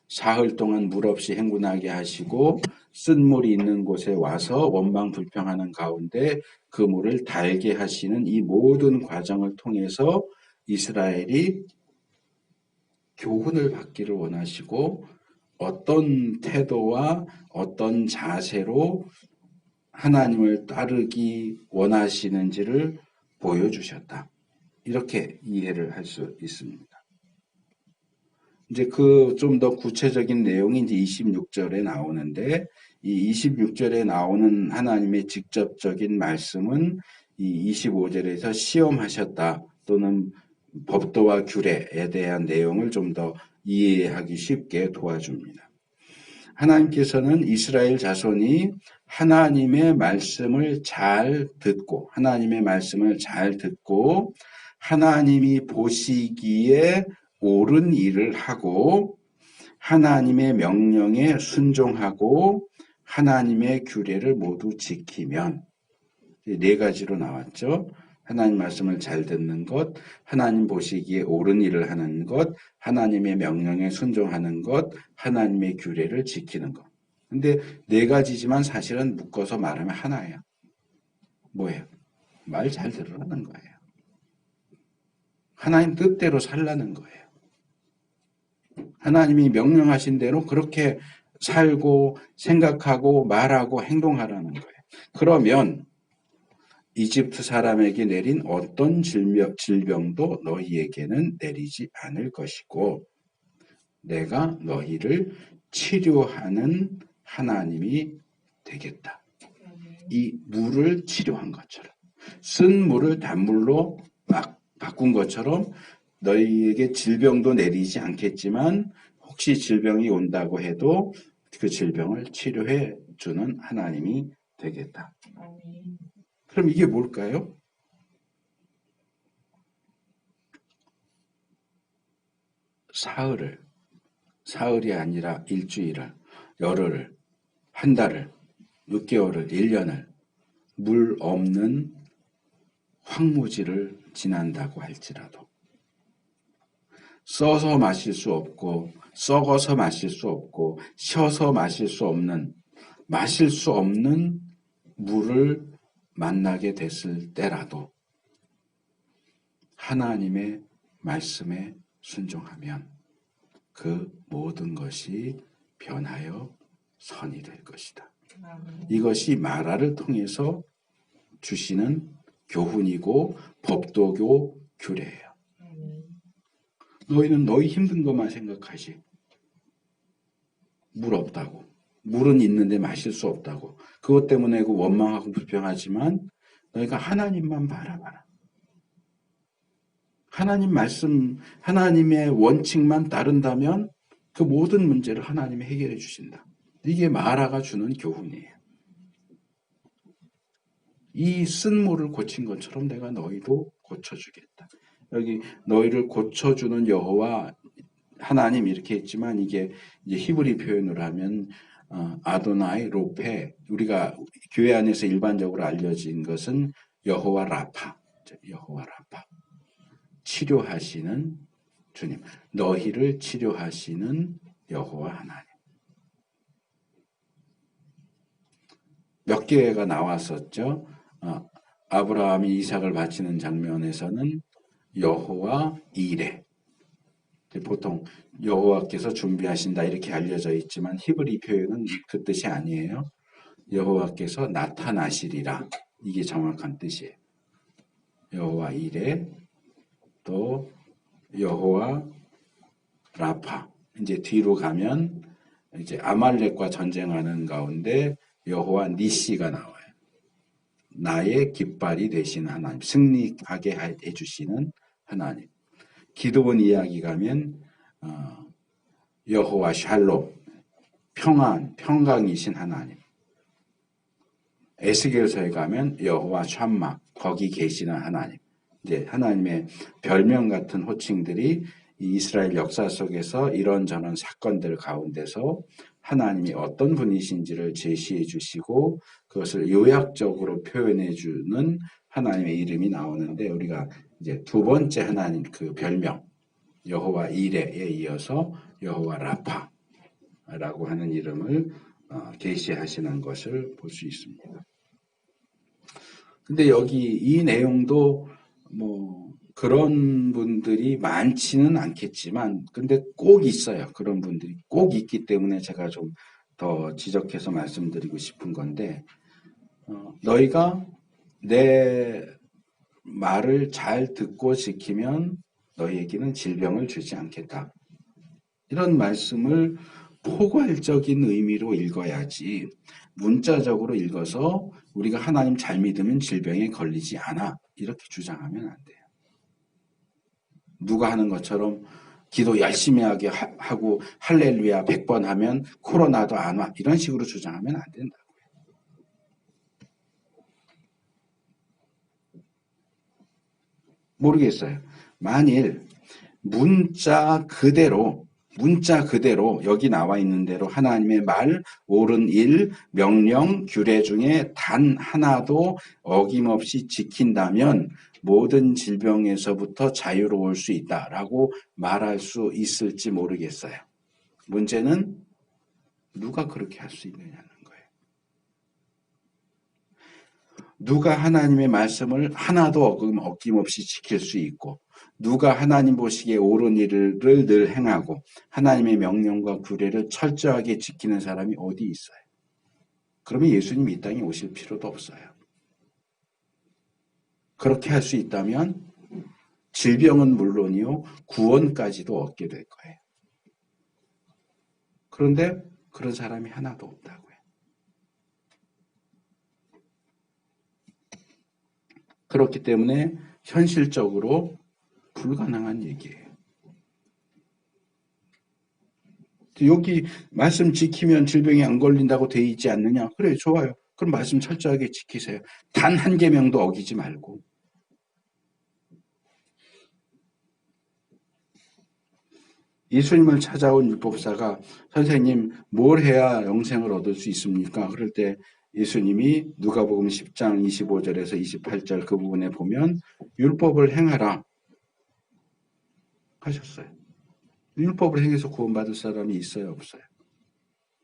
사흘 동안 물 없이 행군하게 하시고 쓴물이 있는 곳에 와서 원망 불평하는 가운데 그 물을 달게 하시는 이 모든 과정을 통해서 이스라엘이 교훈을 받기를 원하시고 어떤 태도와 어떤 자세로 하나님을 따르기 원하시는지를 보여주셨다. 이렇게 이해를 할 수 있습니다. 이제 그 좀 더 구체적인 내용이 이제 26절에 나오는데 이 26절에 나오는 하나님의 직접적인 말씀은 이 25절에서 시험하셨다 또는 법도와 규례에 대한 내용을 좀 더 이해하기 쉽게 도와줍니다. 하나님께서는 이스라엘 자손이 하나님의 말씀을 잘 듣고 하나님이 보시기에 옳은 일을 하고 하나님의 명령에 순종하고 하나님의 규례를 모두 지키면 네 가지로 나왔죠. 하나님 말씀을 잘 듣는 것, 하나님 보시기에 옳은 일을 하는 것, 하나님의 명령에 순종하는 것, 하나님의 규례를 지키는 것. 근데 네 가지지만 사실은 묶어서 말하면 하나예요. 뭐예요? 말 잘 들으라는 거예요. 하나님 뜻대로 살라는 거예요. 하나님이 명령하신 대로 그렇게 살고 생각하고 말하고 행동하라는 거예요. 그러면 이집트 사람에게 내린 어떤 질병도 너희에게는 내리지 않을 것이고 내가 너희를 치료하는 하나님이 되겠다. 이 물을 치료한 것처럼 쓴 물을 단물로 막 바꾼 것처럼 너희에게 질병도 내리지 않겠지만 혹시 질병이 온다고 해도 그 질병을 치료해 주는 하나님이 되겠다. 그럼 이게 뭘까요? 사흘이 아니라 일주일을, 열흘을, 한 달을, 6개월을, 1년을 물 없는 황무지를 지난다고 할지라도 써서 마실 수 없고 썩어서 마실 수 없고 쉬어서 마실 수 없는 물을 만나게 됐을 때라도 하나님의 말씀에 순종하면 그 모든 것이 변하여 선이 될 것이다. 이것이 마라를 통해서 주시는 교훈이고 법도교 규례예요. 너희는 너희 힘든 것만 생각하시. 물 없다고. 물은 있는데 마실 수 없다고. 그것 때문에 그 원망하고 불평하지만 너희가 하나님만 바라봐라. 하나님 말씀, 하나님의 원칙만 따른다면 그 모든 문제를 하나님이 해결해 주신다. 이게 마라가 주는 교훈이에요. 이 쓴물을 고친 것처럼 내가 너희도 고쳐주겠다. 여기 너희를 고쳐주는 여호와 하나님 이렇게 했지만 이게 이제 히브리 표현으로 하면 아도나이 로페, 우리가 교회 안에서 일반적으로 알려진 것은 여호와 라파, 치료하시는 주님, 너희를 치료하시는 여호와 하나님. 몇 개가 나왔었죠. 아브라함이 이삭을 바치는 장면에서는 여호와 이레. 보통 여호와께서 준비하신다 이렇게 알려져 있지만 히브리 표현은 그 뜻이 아니에요. 여호와께서 나타나시리라. 이게 정확한 뜻이에요. 여호와 이레, 또 여호와 라파. 이제 뒤로 가면 이제 아말렉과 전쟁하는 가운데 여호와 니시가 나와요. 나의 깃발이 되신 하나님, 승리하게 해주시는 하나님. 기도원 이야기 가면 여호와 샬롬, 평강이신 하나님. 에스겔서에 가면 여호와 샴마, 거기 계시는 하나님. 이제 하나님의 별명 같은 호칭들이 이 이스라엘 역사 속에서 이런저런 사건들 가운데서 하나님이 어떤 분이신지를 제시해 주시고 그것을 요약적으로 표현해 주는 하나님의 이름이 나오는데 우리가 이제 두 번째 하나님 그 별명 여호와 이레에 이어서 여호와 라파라고 하는 이름을 계시하시는 것을 볼 수 있습니다. 근데 여기 이 내용도 뭐 그런 분들이 많지는 않겠지만 근데 꼭 있어요. 그런 분들이 꼭 있기 때문에 제가 좀 더 지적해서 말씀드리고 싶은 건데 너희가 내 말을 잘 듣고 지키면 너희에게는 질병을 주지 않겠다. 이런 말씀을 포괄적인 의미로 읽어야지 문자적으로 읽어서 우리가 하나님 잘 믿으면 질병에 걸리지 않아 이렇게 주장하면 안 돼요. 누가 하는 것처럼 기도 열심히 하게 하고 할렐루야 100번 하면 코로나도 안 와 이런 식으로 주장하면 안 된다고요. 모르겠어요. 만일 문자 그대로 여기 나와 있는 대로 하나님의 말, 옳은 일, 명령, 규례 중에 단 하나도 어김없이 지킨다면 모든 질병에서부터 자유로울 수 있다라고 말할 수 있을지 모르겠어요. 문제는 누가 그렇게 할 수 있느냐는 거예요. 누가 하나님의 말씀을 하나도 어김없이 지킬 수 있고 누가 하나님 보시기에 옳은 일을 늘 행하고 하나님의 명령과 규례를 철저하게 지키는 사람이 어디 있어요? 그러면 예수님 이 땅에 오실 필요도 없어요. 그렇게 할 수 있다면 질병은 물론이요 구원까지도 얻게 될 거예요. 그런데 그런 사람이 하나도 없다고요. 그렇기 때문에 현실적으로 불가능한 얘기예요. 여기 말씀 지키면 질병이 안 걸린다고 돼 있지 않느냐? 그래, 좋아요. 그럼 말씀 철저하게 지키세요. 단 한 계명도 어기지 말고. 예수님을 찾아온 율법사가 선생님 뭘 해야 영생을 얻을 수 있습니까? 그럴 때 예수님이 누가복음 10장 25절에서 28절 그 부분에 보면 율법을 행하라 하셨어요. 율법을 행해서 구원받을 사람이 있어요? 없어요?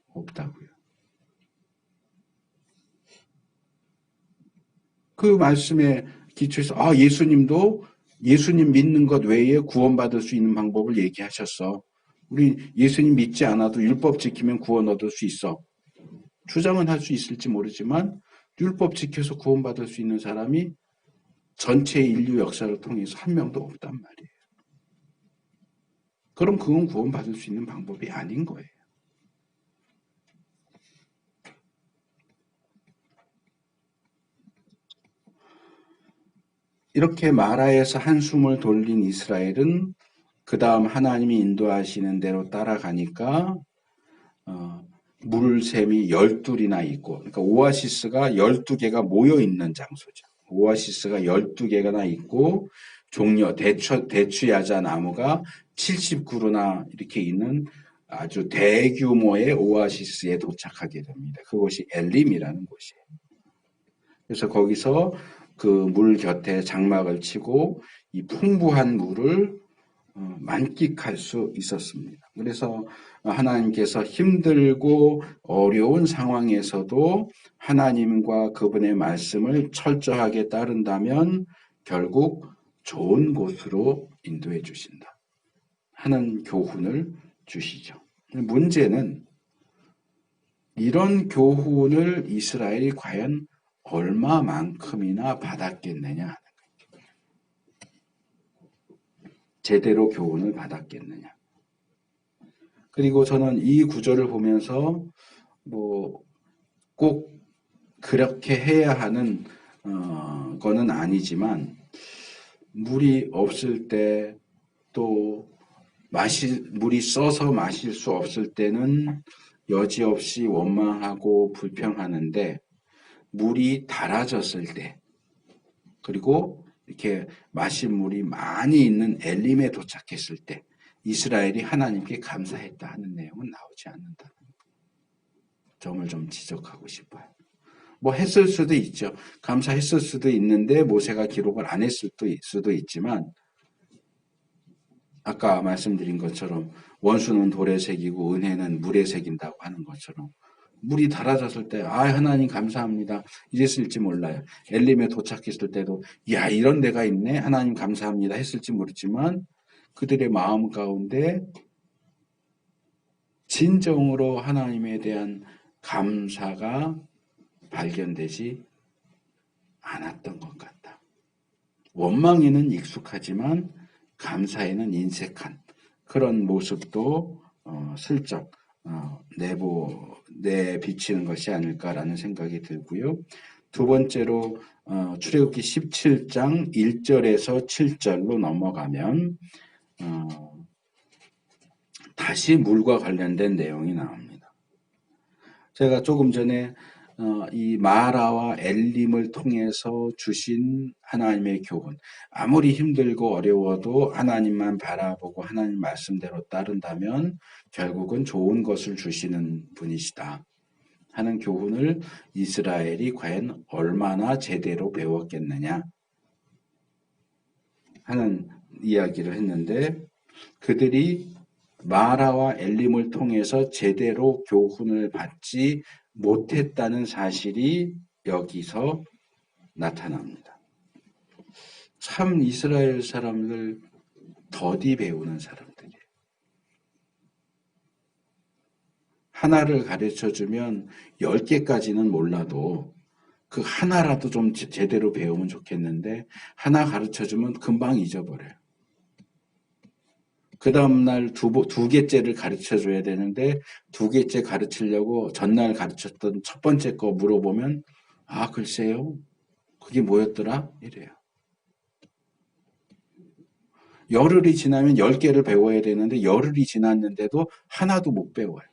없다고요. 그 말씀에 기초해서 예수님도 예수님 믿는 것 외에 구원받을 수 있는 방법을 얘기하셨어. 우리 예수님 믿지 않아도 율법 지키면 구원 얻을 수 있어. 주장은 할 수 있을지 모르지만 율법 지켜서 구원받을 수 있는 사람이 전체 인류 역사를 통해서 한 명도 없단 말이에요. 그럼 그건 구원받을 수 있는 방법이 아닌 거예요. 이렇게 마라에서 한숨을 돌린 이스라엘은 그 다음 하나님이 인도하시는 대로 따라가니까 물샘이 12이나 있고 그러니까 오아시스가 12개가 모여있는 장소죠. 오아시스가 12개가나 있고 종려 대추야자 나무가 70그루나 이렇게 있는 아주 대규모의 오아시스에 도착하게 됩니다. 그곳이 엘림이라는 곳이에요. 그래서 거기서 그 물 곁에 장막을 치고 이 풍부한 물을 만끽할 수 있었습니다. 그래서 하나님께서 힘들고 어려운 상황에서도 하나님과 그분의 말씀을 철저하게 따른다면 결국 좋은 곳으로 인도해 주신다 하는 교훈을 주시죠. 문제는 이런 교훈을 이스라엘이 과연 얼마만큼이나 받았겠느냐 하는 거죠. 제대로 교훈을 받았겠느냐. 그리고 저는 이 구절을 보면서 꼭 그렇게 해야 하는 거는 아니지만 물이 없을 때 또 물이 써서 마실 수 없을 때는 여지없이 원망하고 불평하는데 물이 달아졌을 때 그리고 이렇게 마실 물이 많이 있는 엘림에 도착했을 때 이스라엘이 하나님께 감사했다 하는 내용은 나오지 않는다. 점을 좀 지적하고 싶어요. 뭐 했을 수도 있죠. 감사했을 수도 있는데 모세가 기록을 안 했을 수도 있지만 아까 말씀드린 것처럼 원수는 돌에 새기고 은혜는 물에 새긴다고 하는 것처럼 물이 달아졌을 때 하나님 감사합니다 이랬을지 몰라요. 엘림에 도착했을 때도 야 이런 데가 있네 하나님 감사합니다 했을지 모르지만 그들의 마음 가운데 진정으로 하나님에 대한 감사가 발견되지 않았던 것 같다. 원망에는 익숙하지만 감사에는 인색한 그런 모습도 슬쩍 내비치는 것이 아닐까라는 생각이 들고요. 두 번째로 출애굽기 17장 1절에서 7절로 넘어가면 다시 물과 관련된 내용이 나옵니다. 제가 조금 전에 이 마라와 엘림을 통해서 주신 하나님의 교훈, 아무리 힘들고 어려워도 하나님만 바라보고 하나님 말씀대로 따른다면 결국은 좋은 것을 주시는 분이시다 하는 교훈을 이스라엘이 과연 얼마나 제대로 배웠겠느냐 하는 이야기를 했는데 그들이 마라와 엘림을 통해서 제대로 교훈을 받지 못했다는 사실이 여기서 나타납니다. 참 이스라엘 사람들 더디 배우는 사람들이에요. 하나를 가르쳐주면 10개까지는 몰라도 그 하나라도 좀 제대로 배우면 좋겠는데 하나 가르쳐주면 금방 잊어버려요. 그 다음날 두 개째를 가르쳐줘야 되는데 두 개째 가르치려고 전날 가르쳤던 첫 번째 거 물어보면 글쎄요. 그게 뭐였더라? 이래요. 열흘이 지나면 10개를 배워야 되는데 열흘이 지났는데도 하나도 못 배워요.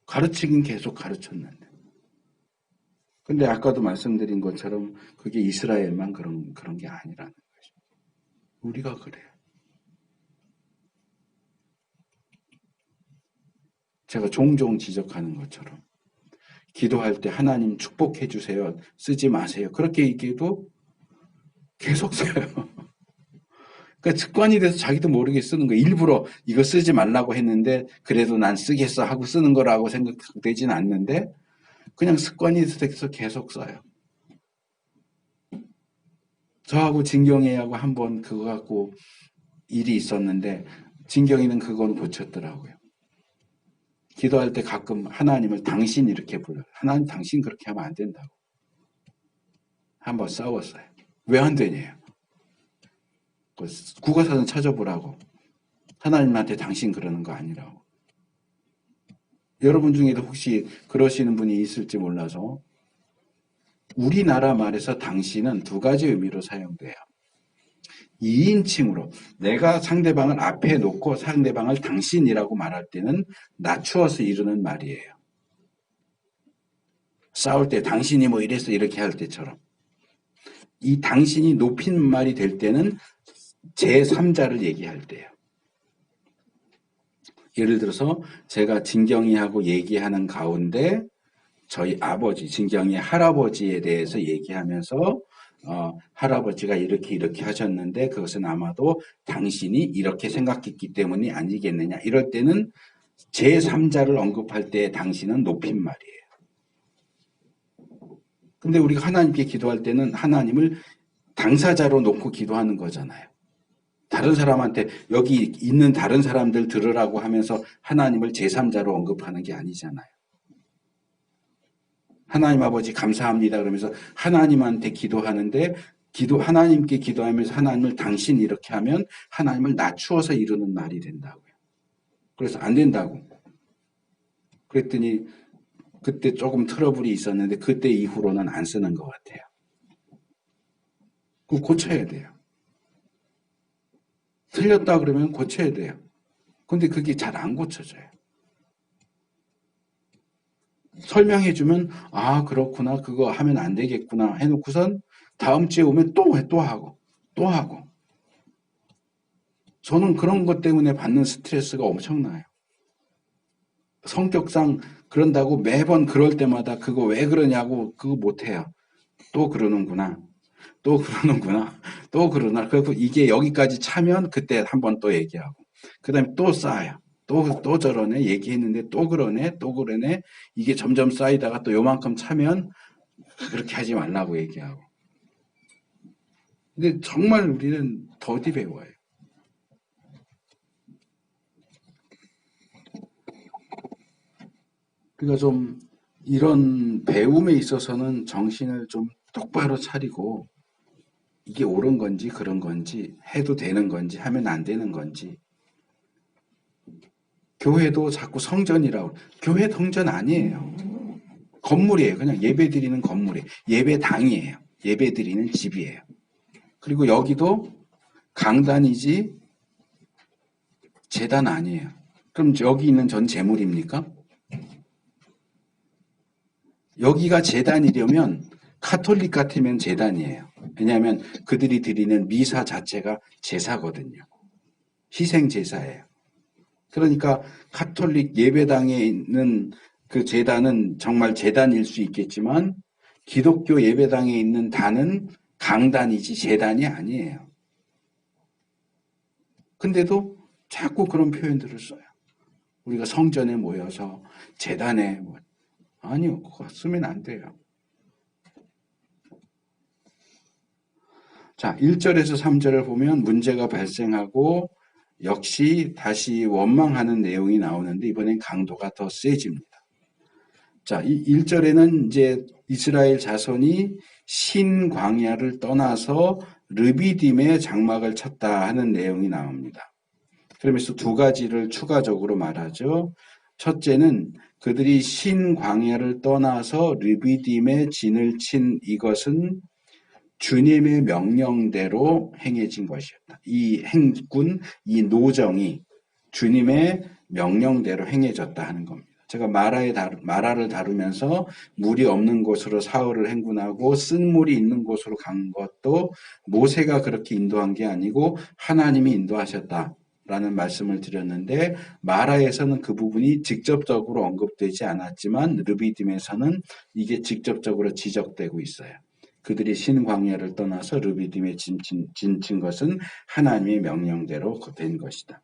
가르치긴 계속 가르쳤는데. 근데 아까도 말씀드린 것처럼 그게 이스라엘만 그런 게 아니라는 거죠. 우리가 그래요. 제가 종종 지적하는 것처럼 기도할 때 하나님 축복해 주세요. 쓰지 마세요. 그렇게 얘기해도 계속 써요. 그러니까 습관이 돼서 자기도 모르게 쓰는 거예요. 일부러 이거 쓰지 말라고 했는데 그래도 난 쓰겠어 하고 쓰는 거라고 생각되진 않는데 그냥 습관이 돼서 계속 써요. 저하고 진경이하고 한번 그거 갖고 일이 있었는데 진경이는 그건 고쳤더라고요. 기도할 때 가끔 하나님을 당신 이렇게 불러요. 하나님 당신 그렇게 하면 안 된다고. 한번 싸웠어요. 왜 안 되냐요. 국어사전 찾아보라고. 하나님한테 당신 그러는 거 아니라고. 여러분 중에도 혹시 그러시는 분이 있을지 몰라서 우리나라 말에서 당신은 두 가지 의미로 사용돼요. 2인칭으로 내가 상대방을 앞에 놓고 상대방을 당신이라고 말할 때는 낮추어서 이르는 말이에요. 싸울 때 당신이 뭐 이랬어 이렇게 할 때처럼. 이 당신이 높인 말이 될 때는 제3자를 얘기할 때예요. 예를 들어서 제가 진경이하고 얘기하는 가운데 저희 아버지, 진경이 할아버지에 대해서 얘기하면서 할아버지가 이렇게 하셨는데 그것은 아마도 당신이 이렇게 생각했기 때문이 아니겠느냐. 이럴 때는 제3자를 언급할 때 당신은 높인 말이에요. 근데 우리가 하나님께 기도할 때는 하나님을 당사자로 놓고 기도하는 거잖아요. 다른 사람한테 여기 있는 다른 사람들 들으라고 하면서 하나님을 제3자로 언급하는 게 아니잖아요. 하나님 아버지 감사합니다 그러면서 하나님한테 기도하는데 하나님께 기도하면서 하나님을 당신 이렇게 하면 하나님을 낮추어서 이루는 말이 된다고요. 그래서 안 된다고. 그랬더니 그때 조금 트러블이 있었는데 그때 이후로는 안 쓰는 것 같아요. 그거 고쳐야 돼요. 틀렸다 그러면 고쳐야 돼요. 근데 그게 잘 안 고쳐져요. 설명해주면 그렇구나 그거 하면 안 되겠구나 해놓고선 다음 주에 오면 또 하고 저는 그런 것 때문에 받는 스트레스가 엄청나요. 성격상 그런다고 매번 그럴 때마다 그거 왜 그러냐고 그거 못해요. 또 그러는구나. 또 그러는구나. 또 그러나. 그리고 이게 여기까지 차면 그때 한번 또 얘기하고. 그 다음에 또 쌓아요. 또 저러네. 얘기했는데 또 그러네. 또 그러네. 이게 점점 쌓이다가 또 요만큼 차면 그렇게 하지 말라고 얘기하고. 근데 정말 우리는 더디 배워요. 그러니까 좀 이런 배움에 있어서는 정신을 좀 똑바로 차리고 이게 옳은 건지 그런 건지 해도 되는 건지 하면 안 되는 건지 교회도 자꾸 성전이라고 교회 성전 아니에요. 건물이에요. 그냥 예배 드리는 건물이에요. 예배당이에요. 예배 드리는 집이에요. 그리고 여기도 강단이지 제단 아니에요. 그럼 여기 있는 전 제물입니까? 여기가 제단이려면 카톨릭 같으면 제단이에요. 왜냐하면 그들이 드리는 미사 자체가 제사거든요. 희생 제사예요. 그러니까 카톨릭 예배당에 있는 그 제단은 정말 제단일 수 있겠지만 기독교 예배당에 있는 단은 강단이지 제단이 아니에요. 근데도 자꾸 그런 표현들을 써요. 우리가 성전에 모여서 제단에 아니요. 그거 쓰면 안 돼요. 자, 1절에서 3절을 보면 문제가 발생하고 역시 다시 원망하는 내용이 나오는데 이번엔 강도가 더 세집니다. 자, 이 1절에는 이제 이스라엘 자손이 신광야를 떠나서 르비딤의 장막을 찾다 하는 내용이 나옵니다. 그러면서 두 가지를 추가적으로 말하죠. 첫째는 그들이 신광야를 떠나서 르비딤에 진을 친 이것은 주님의 명령대로 행해진 것이었다. 이 행군, 이 노정이 주님의 명령대로 행해졌다 하는 겁니다. 제가 마라를 다루면서 물이 없는 곳으로 사흘을 행군하고 쓴 물이 있는 곳으로 간 것도 모세가 그렇게 인도한 게 아니고 하나님이 인도하셨다라는 말씀을 드렸는데 마라에서는 그 부분이 직접적으로 언급되지 않았지만 르비딤에서는 이게 직접적으로 지적되고 있어요. 그들이 신광야를 떠나서 르비딤에 진친 것은 하나님의 명령대로 된 것이다.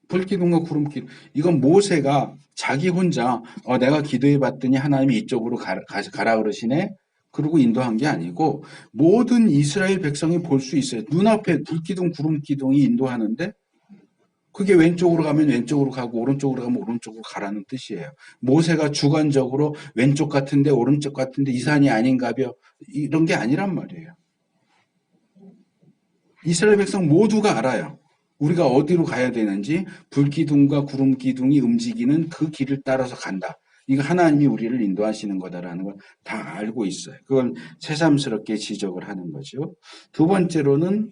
불기둥과 구름기둥. 이건 모세가 자기 혼자 내가 기도해 봤더니 하나님이 이쪽으로 가라 그러시네. 그러고 인도한 게 아니고 모든 이스라엘 백성이 볼 수 있어요. 눈앞에 불기둥 구름기둥이 인도하는데 그게 왼쪽으로 가면 왼쪽으로 가고 오른쪽으로 가면 오른쪽으로 가라는 뜻이에요. 모세가 주관적으로 왼쪽 같은데 오른쪽 같은데 이 산이 아닌가벼 이런 게 아니란 말이에요. 이스라엘 백성 모두가 알아요. 우리가 어디로 가야 되는지 불기둥과 구름기둥이 움직이는 그 길을 따라서 간다. 이거 하나님이 우리를 인도하시는 거다라는 걸 다 알고 있어요. 그걸 새삼스럽게 지적을 하는 거죠. 두 번째로는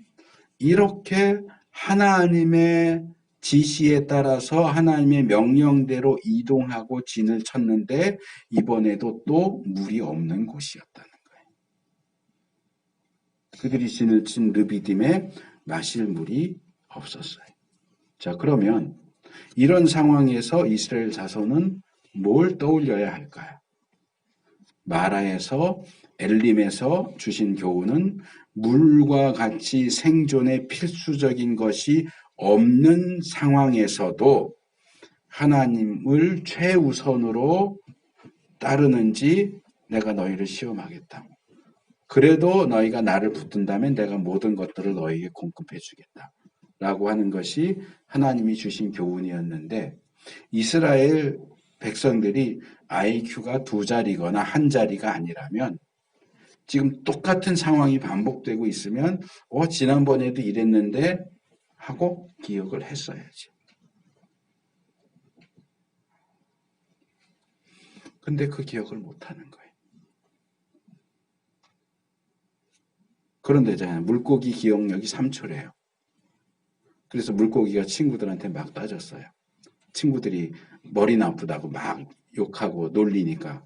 이렇게 하나님의 지시에 따라서 하나님의 명령대로 이동하고 진을 쳤는데 이번에도 또 물이 없는 곳이었다는 거예요. 그들이 진을 친 르비딤에 마실 물이 없었어요. 자, 그러면 이런 상황에서 이스라엘 자손은 뭘 떠올려야 할까요? 마라에서 엘림에서 주신 교훈은 물과 같이 생존에 필수적인 것이 없는 상황에서도 하나님을 최우선으로 따르는지 내가 너희를 시험하겠다. 그래도 너희가 나를 붙든다면 내가 모든 것들을 너희에게 공급해 주겠다. 라고 하는 것이 하나님이 주신 교훈이었는데 이스라엘 백성들이 IQ가 2자리거나 1자리가 아니라면 지금 똑같은 상황이 반복되고 있으면 지난번에도 이랬는데 하고 기억을 했어야지. 근데 그 기억을 못하는 거예요. 그런데잖아요. 물고기 기억력이 3초래요. 그래서 물고기가 친구들한테 막 따졌어요. 친구들이 머리 나쁘다고 막 욕하고 놀리니까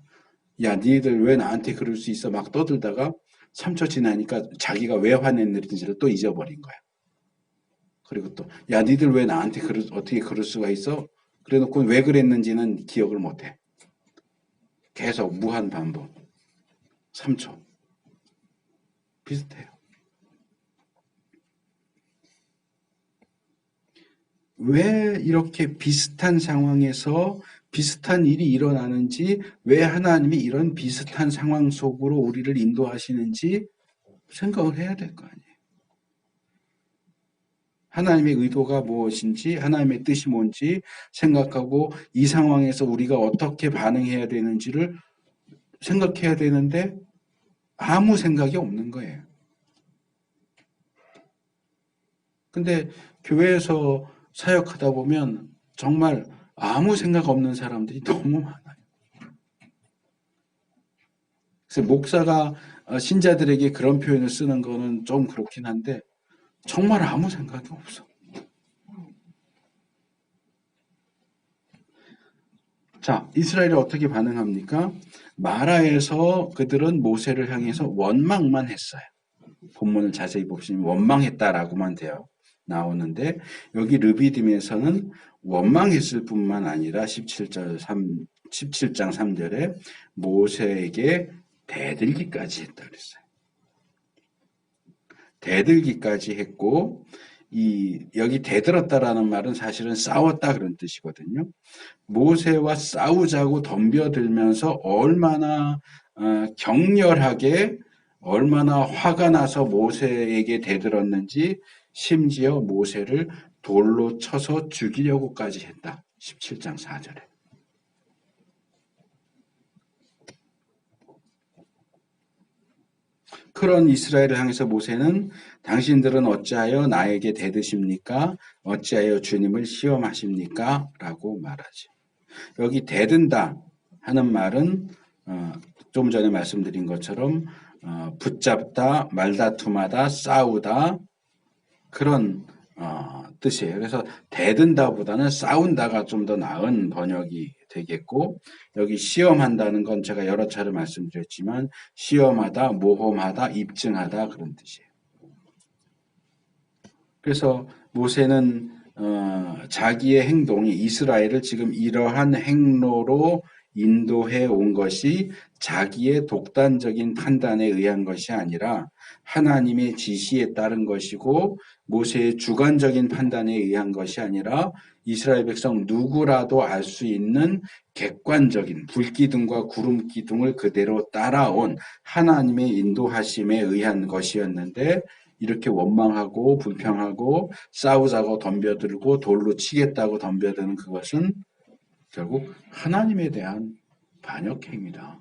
야 니들 왜 나한테 그럴 수 있어 막 떠들다가 3초 지나니까 자기가 왜 화냈는지를 또 잊어버린 거야. 그리고 또, 야, 니들 왜 나한테 어떻게 그럴 수가 있어? 그래 놓고 왜 그랬는지는 기억을 못 해. 계속 무한 반복. 3초. 비슷해요. 왜 이렇게 비슷한 상황에서 비슷한 일이 일어나는지, 왜 하나님이 이런 비슷한 상황 속으로 우리를 인도하시는지 생각을 해야 될 거 아니에요. 하나님의 의도가 무엇인지, 하나님의 뜻이 뭔지 생각하고 이 상황에서 우리가 어떻게 반응해야 되는지를 생각해야 되는데 아무 생각이 없는 거예요. 근데 교회에서 사역하다 보면 정말 아무 생각 없는 사람들이 너무 많아요. 그래서 목사가 신자들에게 그런 표현을 쓰는 거는 좀 그렇긴 한데 정말 아무 생각이 없어. 자, 이스라엘이 어떻게 반응합니까? 마라에서 그들은 모세를 향해서 원망만 했어요. 본문을 자세히 보시면 원망했다라고만 돼요. 나오는데 여기 르비딤에서는 원망했을 뿐만 아니라 17장 3절에 모세에게 대들기까지 했다 그랬어요. 대들기까지 했고 여기 대들었다라는 말은 사실은 싸웠다 그런 뜻이거든요. 모세와 싸우자고 덤벼들면서 얼마나 격렬하게 얼마나 화가 나서 모세에게 대들었는지 심지어 모세를 돌로 쳐서 죽이려고까지 했다. 17장 4절에. 그런 이스라엘을 향해서 모세는 당신들은 어찌하여 나에게 대드십니까? 어찌하여 주님을 시험하십니까? 라고 말하죠. 여기 대든다 하는 말은 좀 전에 말씀드린 것처럼 붙잡다, 말다툼하다, 싸우다 그런 뜻이에요. 그래서 대든다보다는 싸운다가 좀 더 나은 번역이 되겠고 여기 시험한다는 건 제가 여러 차례 말씀드렸지만 시험하다, 모험하다, 입증하다 그런 뜻이에요. 그래서 모세는 자기의 행동이 이스라엘을 지금 이러한 행로로 인도해 온 것이 자기의 독단적인 판단에 의한 것이 아니라 하나님의 지시에 따른 것이고 모세의 주관적인 판단에 의한 것이 아니라 이스라엘 백성 누구라도 알 수 있는 객관적인 불기둥과 구름기둥을 그대로 따라온 하나님의 인도하심에 의한 것이었는데 이렇게 원망하고 불평하고 싸우자고 덤벼들고 돌로 치겠다고 덤벼드는 그것은 결국 하나님에 대한 반역행위다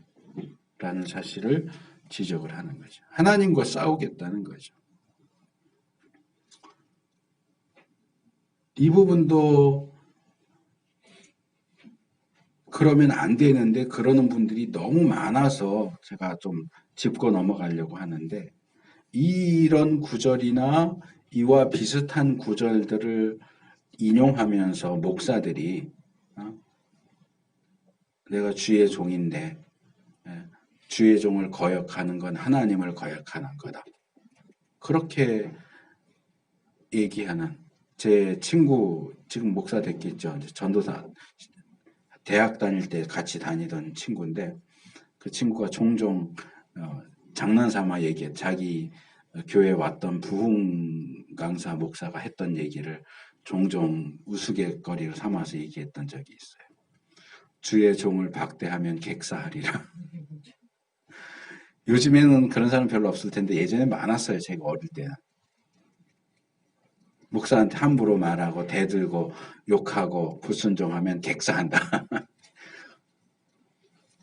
라는 사실을 지적을 하는 거죠. 하나님과 싸우겠다는 거죠. 이 부분도 그러면 안 되는데 그러는 분들이 너무 많아서 제가 좀 짚고 넘어가려고 하는데 이런 구절이나 이와 비슷한 구절들을 인용하면서 목사들이 내가 주의 종인데 주의 종을 거역하는 건 하나님을 거역하는 거다. 그렇게 얘기하는 제 친구 지금 목사 됐겠죠. 전도사 대학 다닐 때 같이 다니던 친구인데 그 친구가 종종 장난삼아 얘기해 자기 교회 왔던 부흥 강사 목사가 했던 얘기를 종종 우스갯거리로 삼아서 얘기했던 적이 있어요. 주의 종을 박대하면 객사하리라. 요즘에는 그런 사람 별로 없을 텐데 예전에 많았어요. 제가 어릴 때는. 목사한테 함부로 말하고 대들고 욕하고 불순종하면 객사한다.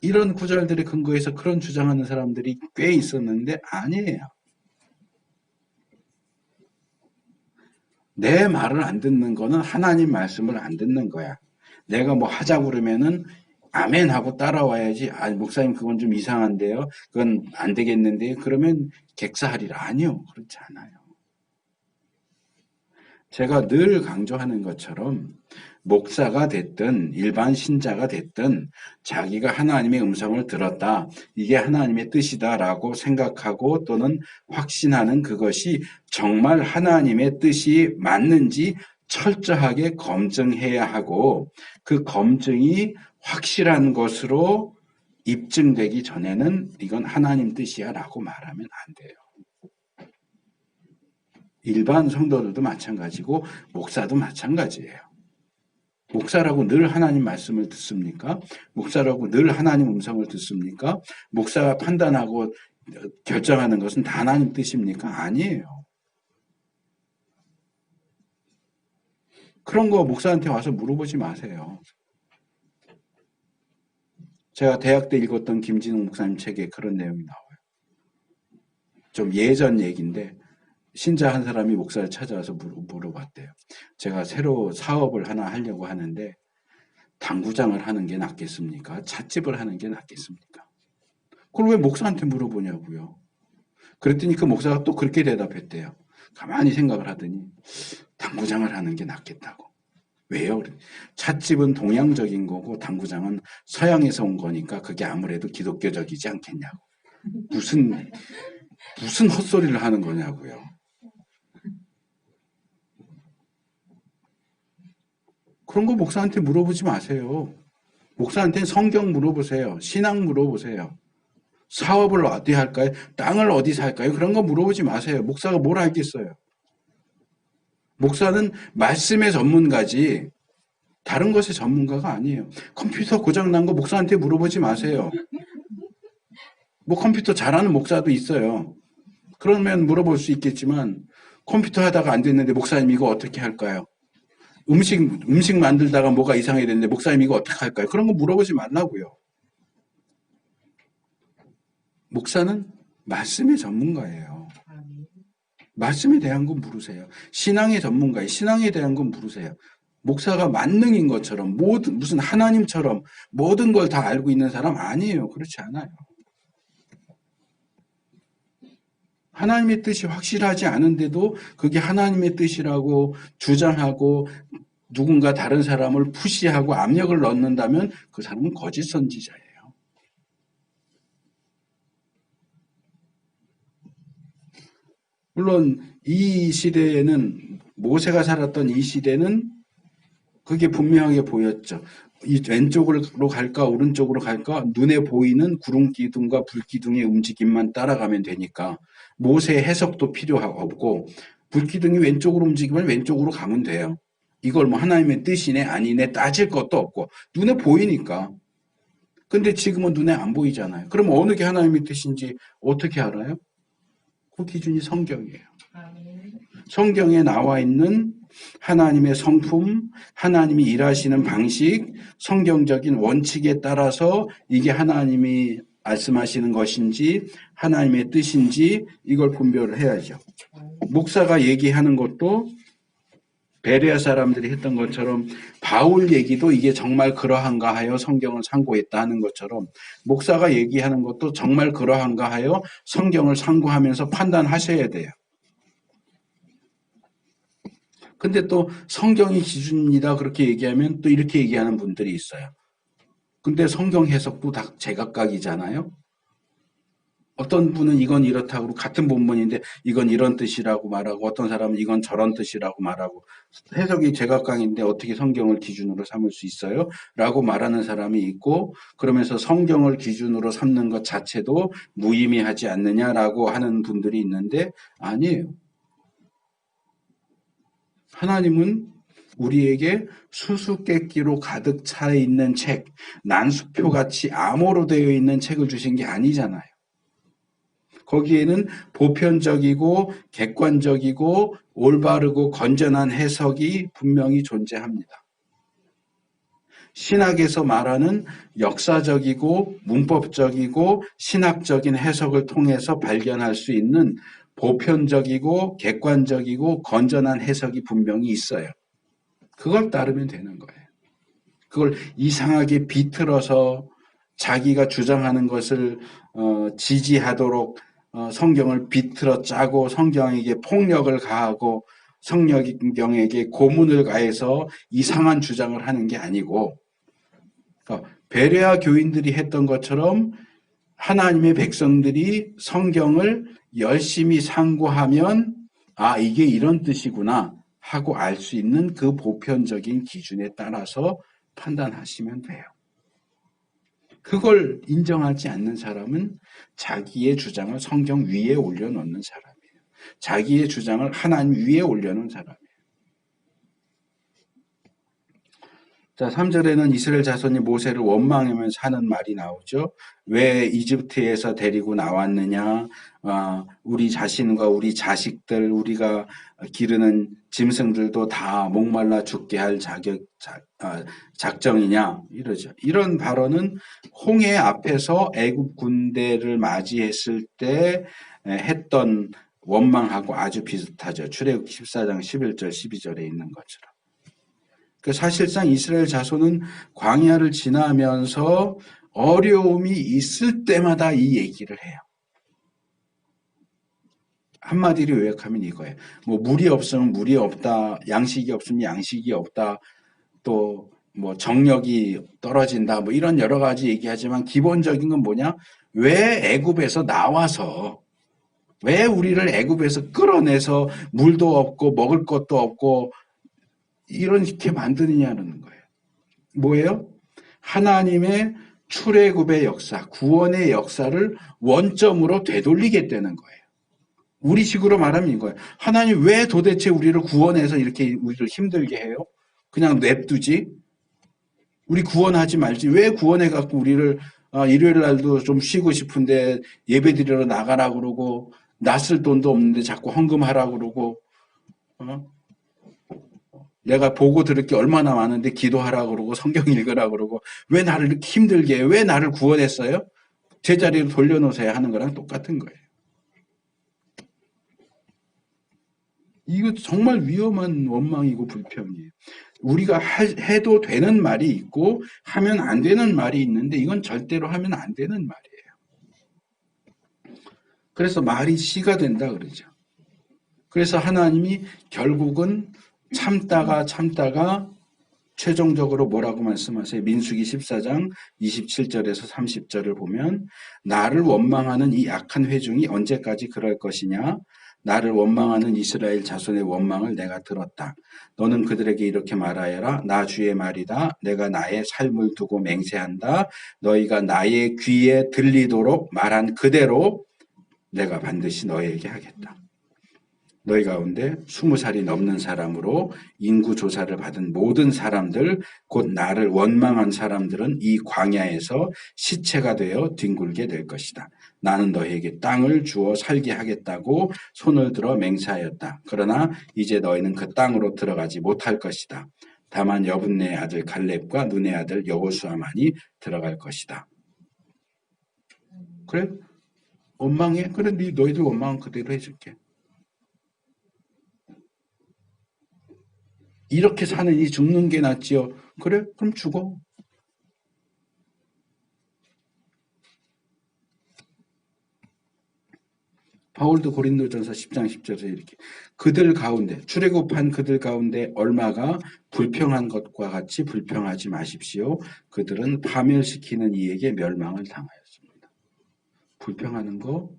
이런 구절들의 근거에서 그런 주장하는 사람들이 꽤 있었는데 아니에요. 내 말을 안 듣는 거는 하나님 말씀을 안 듣는 거야. 내가 뭐 하자고 그러면은 아멘 하고 따라와야지. 아, 목사님 그건 좀 이상한데요. 그건 안 되겠는데요. 그러면 객사하리라. 아니요. 그렇지 않아요. 제가 늘 강조하는 것처럼 목사가 됐든 일반 신자가 됐든 자기가 하나님의 음성을 들었다. 이게 하나님의 뜻이다라고 생각하고 또는 확신하는 그것이 정말 하나님의 뜻이 맞는지 철저하게 검증해야 하고 그 검증이 확실한 것으로 입증되기 전에는 이건 하나님 뜻이야 라고 말하면 안 돼요. 일반 성도들도 마찬가지고 목사도 마찬가지예요. 목사라고 늘 하나님 말씀을 듣습니까? 목사라고 늘 하나님 음성을 듣습니까? 목사가 판단하고 결정하는 것은 다 하나님 뜻입니까? 아니에요. 그런 거 목사한테 와서 물어보지 마세요. 제가 대학 때 읽었던 김진웅 목사님 책에 그런 내용이 나와요. 좀 예전 얘기인데 신자 한 사람이 목사를 찾아와서 물어봤대요. 제가 새로 사업을 하나 하려고 하는데 당구장을 하는 게 낫겠습니까? 찻집을 하는 게 낫겠습니까? 그걸 왜 목사한테 물어보냐고요. 그랬더니 그 목사가 또 그렇게 대답했대요. 가만히 생각을 하더니 당구장을 하는 게 낫겠다고. 왜요? 찻집은 동양적인 거고 당구장은 서양에서 온 거니까 그게 아무래도 기독교적이지 않겠냐고. 무슨 헛소리를 하는 거냐고요. 그런 거 목사한테 물어보지 마세요. 목사한테는 성경 물어보세요. 신앙 물어보세요. 사업을 어디 할까요? 땅을 어디 살까요? 그런 거 물어보지 마세요. 목사가 뭘 알겠어요. 목사는 말씀의 전문가지 다른 것의 전문가가 아니에요. 컴퓨터 고장난 거 목사한테 물어보지 마세요. 뭐 컴퓨터 잘하는 목사도 있어요. 그러면 물어볼 수 있겠지만 컴퓨터 하다가 안 됐는데 목사님 이거 어떻게 할까요? 음식 만들다가 뭐가 이상하게 됐는데 목사님 이거 어떻게 할까요? 그런 거 물어보지 말라고요. 목사는 말씀의 전문가예요. 말씀에 대한 건 물으세요. 신앙의 전문가예요. 신앙에 대한 건 물으세요. 목사가 만능인 것처럼 무슨 하나님처럼 모든 걸 다 알고 있는 사람 아니에요. 그렇지 않아요. 하나님의 뜻이 확실하지 않은데도 그게 하나님의 뜻이라고 주장하고 누군가 다른 사람을 푸시하고 압력을 넣는다면 그 사람은 거짓 선지자예요. 물론 이 시대에는 모세가 살았던 이 시대는 그게 분명하게 보였죠. 이 왼쪽으로 갈까 오른쪽으로 갈까 눈에 보이는 구름 기둥과 불 기둥의 움직임만 따라가면 되니까 모세의 해석도 필요하고 불 기둥이 왼쪽으로 움직이면 왼쪽으로 가면 돼요. 이걸 뭐 하나님의 뜻이네 아니네 따질 것도 없고 눈에 보이니까. 근데 지금은 눈에 안 보이잖아요. 그럼 어느 게 하나님의 뜻인지 어떻게 알아요? 그 기준이 성경이에요. 성경에 나와 있는 하나님의 성품, 하나님이 일하시는 방식, 성경적인 원칙에 따라서 이게 하나님이 말씀하시는 것인지 하나님의 뜻인지 이걸 분별을 해야죠. 목사가 얘기하는 것도 베레아 사람들이 했던 것처럼 바울 얘기도 이게 정말 그러한가 하여 성경을 참고했다 하는 것처럼 목사가 얘기하는 것도 정말 그러한가 하여 성경을 참고하면서 판단하셔야 돼요. 근데 또 성경이 기준이다 그렇게 얘기하면 또 이렇게 얘기하는 분들이 있어요. 근데 성경 해석도 다 제각각이잖아요. 어떤 분은 이건 이렇다고 같은 본문인데 이건 이런 뜻이라고 말하고 어떤 사람은 이건 저런 뜻이라고 말하고 해석이 제각각인데 어떻게 성경을 기준으로 삼을 수 있어요? 라고 말하는 사람이 있고 그러면서 성경을 기준으로 삼는 것 자체도 무의미하지 않느냐라고 하는 분들이 있는데 아니에요. 하나님은 우리에게 수수께끼로 가득 차 있는 책, 난수표같이 암호로 되어 있는 책을 주신 게 아니잖아요. 거기에는 보편적이고 객관적이고 올바르고 건전한 해석이 분명히 존재합니다. 신학에서 말하는 역사적이고 문법적이고 신학적인 해석을 통해서 발견할 수 있는 보편적이고 객관적이고 건전한 해석이 분명히 있어요. 그걸 따르면 되는 거예요. 그걸 이상하게 비틀어서 자기가 주장하는 것을 지지하도록 성경을 비틀어 짜고 성경에게 폭력을 가하고 성령에게 고문을 가해서 이상한 주장을 하는 게 아니고, 그러니까 베레아 교인들이 했던 것처럼 하나님의 백성들이 성경을 열심히 상고하면 아, 이게 이런 뜻이구나 하고 알 수 있는 그 보편적인 기준에 따라서 판단하시면 돼요. 그걸 인정하지 않는 사람은 자기의 주장을 성경 위에 올려놓는 사람이에요. 자기의 주장을 하나님 위에 올려놓은 사람이에요. 자, 3절에는 이스라엘 자손이 모세를 원망하면서 하는 말이 나오죠. 왜 이집트에서 데리고 나왔느냐? 우리 자신과 우리 자식들, 우리가 기르는 짐승들도 다 목말라 죽게 할 작정이냐? 이러죠. 이런 발언은 홍해 앞에서 애굽 군대를 맞이했을 때 했던 원망하고 아주 비슷하죠. 출애굽 14장 11절, 12절에 있는 것처럼. 사실상 이스라엘 자손은 광야를 지나면서 어려움이 있을 때마다 이 얘기를 해요. 한마디로 요약하면 이거예요. 뭐 물이 없으면 물이 없다, 양식이 없으면 양식이 없다, 또 뭐 정력이 떨어진다, 뭐 이런 여러 가지 얘기하지만 기본적인 건 뭐냐? 왜 애굽에서 나와서 왜 우리를 애굽에서 끌어내서 물도 없고 먹을 것도 없고 이렇게 만드느냐는 거예요. 뭐예요? 하나님의 출애굽의 역사, 구원의 역사를 원점으로 되돌리겠다는 거예요. 우리식으로 말하면 이거예요. 하나님 왜 도대체 우리를 구원해서 이렇게 우리를 힘들게 해요? 그냥 냅두지? 우리 구원하지 말지. 왜 구원해갖고 우리를 일요일 날도 좀 쉬고 싶은데 예배드리러 나가라 그러고 낯을 돈도 없는데 자꾸 헌금하라 그러고 내가 보고 들을 게 얼마나 많은데 기도하라 그러고 성경 읽으라 그러고 왜 나를 이렇게 힘들게 해요? 왜 나를 구원했어요? 제자리로 돌려놓으세요 하는 거랑 똑같은 거예요. 이거 정말 위험한 원망이고 불평이에요. 우리가 해도 되는 말이 있고 하면 안 되는 말이 있는데 이건 절대로 하면 안 되는 말이에요. 그래서 말이 씨가 된다 그러죠. 그래서 하나님이 결국은 참다가 최종적으로 뭐라고 말씀하세요? 민수기 14장 27절에서 30절을 보면 나를 원망하는 이 악한 회중이 언제까지 그럴 것이냐? 나를 원망하는 이스라엘 자손의 원망을 내가 들었다. 너는 그들에게 이렇게 말하여라. 나 주의 말이다. 내가 나의 삶을 두고 맹세한다. 너희가 나의 귀에 들리도록 말한 그대로 내가 반드시 너희에게 하겠다. 너희 가운데 20살이 넘는 사람으로 인구조사를 받은 모든 사람들, 곧 나를 원망한 사람들은 이 광야에서 시체가 되어 뒹굴게 될 것이다. 나는 너희에게 땅을 주어 살게 하겠다고 손을 들어 맹세하였다. 그러나 이제 너희는 그 땅으로 들어가지 못할 것이다. 다만 여분네의 아들 갈렙과 눈의 아들 여호수아만이 들어갈 것이다. 그래? 원망해? 그래, 너희들 원망은 그대로 해줄게. 이렇게 사느니 죽는 게 낫지요. 그래? 그럼 죽어. 바울도 고린도전서 10장 10절에 이렇게 그들 가운데 출애굽한 그들 가운데 얼마가 불평한 것과 같이 불평하지 마십시오. 그들은 파멸시키는 이에게 멸망을 당하였습니다. 불평하는 거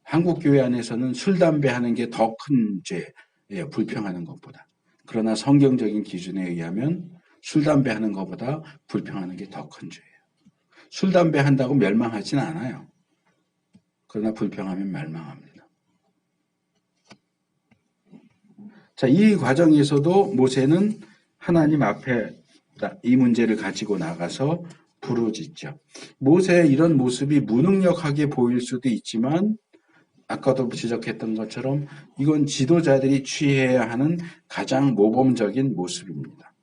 한국 교회 안에서는 술 담배 하는 게 더 큰 죄예요. 불평하는 것보다. 그러나 성경적인 기준에 의하면 술 담배 하는 것보다 불평하는 게 더 큰 죄예요. 술 담배 한다고 멸망하진 않아요. 그러나 불평하면 멸망합니다. 자, 이 과정에서도 모세는 하나님 앞에 이 문제를 가지고 나가서 부르짖죠. 모세의 이런 모습이 무능력하게 보일 수도 있지만 아까도 지적했던 것처럼 이건 지도자들이 취해야 하는 가장 모범적인 모습입니다.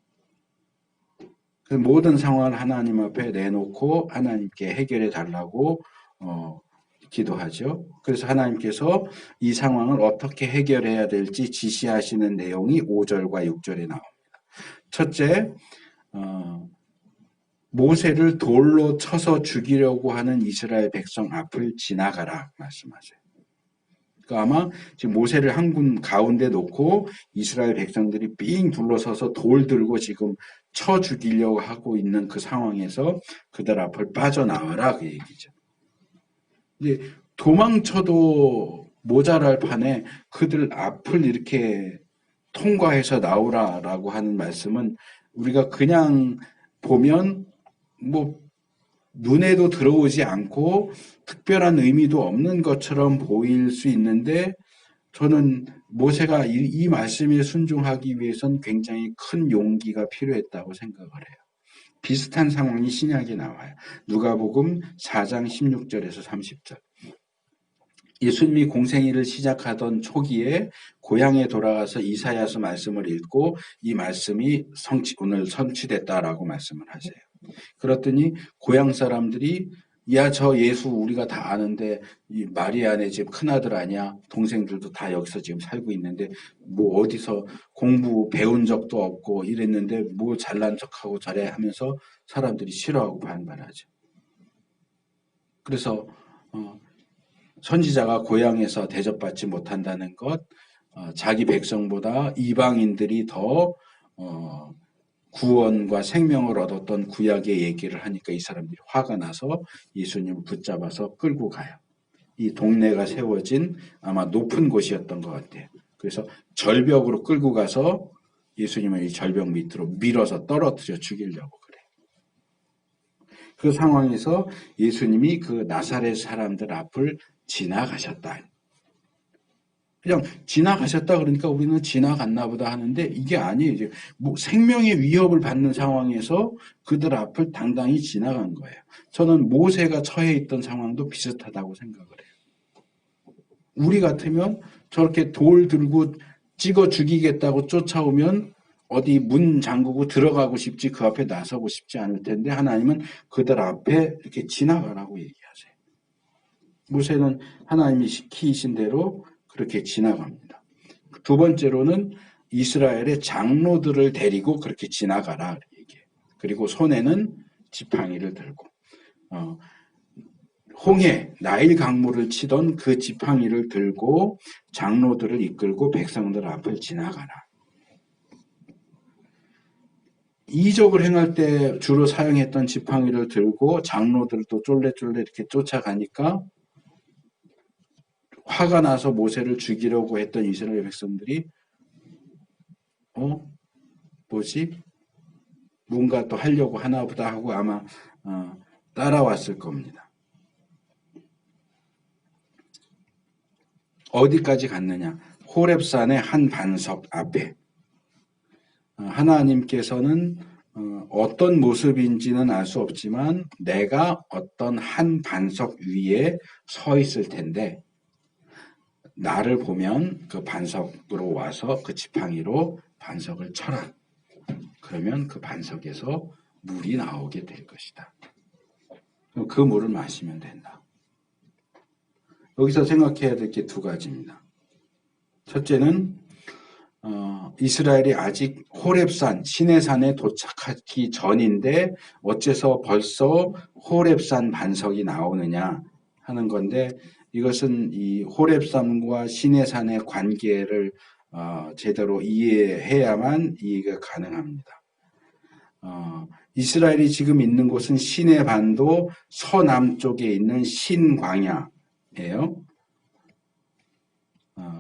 그 모든 상황을 하나님 앞에 내놓고 하나님께 해결해 달라고 기도하죠. 그래서 하나님께서 이 상황을 어떻게 해결해야 될지 지시하시는 내용이 5절과 6절에 나옵니다. 첫째, 모세를 돌로 쳐서 죽이려고 하는 이스라엘 백성 앞을 지나가라 말씀하세요. 그러니까 아마 지금 모세를 한 군 가운데 놓고 이스라엘 백성들이 삥 둘러서서 돌 들고 지금 쳐 죽이려고 하고 있는 그 상황에서 그들 앞을 빠져나와라 그 얘기죠. 이제 도망쳐도 모자랄 판에 그들 앞을 이렇게 통과해서 나오라라고 하는 말씀은 우리가 그냥 보면 뭐 눈에도 들어오지 않고 특별한 의미도 없는 것처럼 보일 수 있는데 저는 모세가 이 말씀에 순종하기 위해선 굉장히 큰 용기가 필요했다고 생각을 해요. 비슷한 상황이 신약에 나와요. 누가복음 4장 16절에서 30절. 예수님이 공생애를 시작하던 초기에 고향에 돌아가서 이사야서 말씀을 읽고 이 말씀이 오늘 성취됐다라고 말씀을 하세요. 그랬더니 고향 사람들이 야, 저 예수 우리가 다 아는데 이 마리아네 집 큰아들 아니야? 동생들도 다 여기서 지금 살고 있는데 뭐 어디서 공부 배운 적도 없고 이랬는데 뭐 잘난 척하고 저래 하면서 사람들이 싫어하고 반발하죠. 그래서 선지자가 고향에서 대접받지 못한다는 것, 자기 백성보다 이방인들이 더 구원과 생명을 얻었던 구약의 얘기를 하니까 이 사람들이 화가 나서 예수님을 붙잡아서 끌고 가요. 이 동네가 세워진 아마 높은 곳이었던 것 같아요. 그래서 절벽으로 끌고 가서 예수님을 이 절벽 밑으로 밀어서 떨어뜨려 죽이려고 그래요. 그 상황에서 예수님이 그 나사렛 사람들 앞을 지나가셨다. 그냥 지나가셨다 그러니까 우리는 지나갔나 보다 하는데 이게 아니에요. 이제 뭐 생명의 위협을 받는 상황에서 그들 앞을 당당히 지나간 거예요. 저는 모세가 처해 있던 상황도 비슷하다고 생각을 해요. 우리 같으면 저렇게 돌 들고 찍어 죽이겠다고 쫓아오면 어디 문 잠그고 들어가고 싶지 그 앞에 나서고 싶지 않을 텐데 하나님은 그들 앞에 이렇게 지나가라고 얘기하세요. 모세는 하나님이 시키신 대로 그렇게 지나갑니다. 두 번째로는 이스라엘의 장로들을 데리고 그렇게 지나가라 얘기해요. 그리고 손에는 지팡이를 들고 홍해 나일 강물을 치던 그 지팡이를 들고 장로들을 이끌고 백성들 앞을 지나가라. 이적을 행할 때 주로 사용했던 지팡이를 들고 장로들도 쫄래쫄래 이렇게 쫓아가니까 화가 나서 모세를 죽이려고 했던 이스라엘 백성들이 뭐지? 뭔가 또 하려고 하나 보다 하고 아마 따라왔을 겁니다. 어디까지 갔느냐? 호렙산의 한 반석 앞에 하나님께서는 어떤 모습인지는 알 수 없지만 내가 어떤 한 반석 위에 서 있을 텐데 나를 보면 그 반석으로 와서 그 지팡이로 반석을 쳐라. 그러면 그 반석에서 물이 나오게 될 것이다. 그 물을 마시면 된다. 여기서 생각해야 될 게 두 가지입니다. 첫째는 이스라엘이 아직 호렙산, 시내산에 도착하기 전인데 어째서 벌써 호렙산 반석이 나오느냐 하는 건데 이것은 이 호렙산과 시내산의 관계를 제대로 이해해야만 이해가 가능합니다. 이스라엘이 지금 있는 곳은 시내 반도 서남쪽에 있는 신광야예요.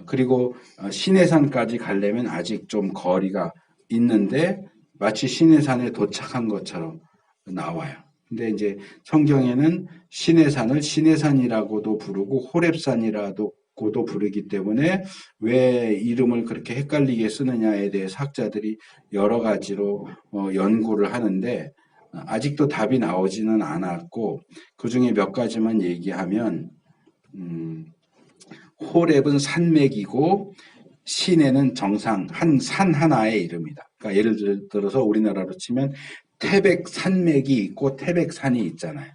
그리고 시내산까지 가려면 아직 좀 거리가 있는데 마치 시내산에 도착한 것처럼 나와요. 근데 이제 성경에는 시내산을 시내산이라고도 부르고 호렙산이라고도 부르기 때문에 왜 이름을 그렇게 헷갈리게 쓰느냐에 대해 학자들이 여러 가지로 연구를 하는데 아직도 답이 나오지는 않았고 그중에 몇 가지만 얘기하면 호렙은 산맥이고 시내는 정상 한 산 하나의 이름이다. 그러니까 예를 들어서 우리나라로 치면 태백산맥이 있고 태백산이 있잖아요.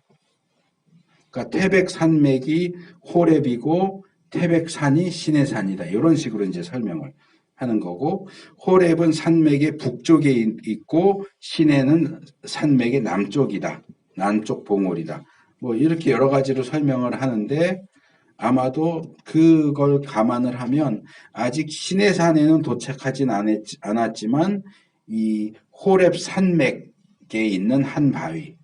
그러니까 태백산맥이 호렙이고 태백산이 시내산이다. 이런 식으로 이제 설명을 하는 거고 호렙은 산맥의 북쪽에 있고 시내는 산맥의 남쪽이다. 남쪽 봉우리다. 뭐 이렇게 여러 가지로 설명을 하는데 아마도 그걸 감안을 하면 아직 시내산에는 도착하진 않았지만 이 호렙 산맥에 있는 한 바위를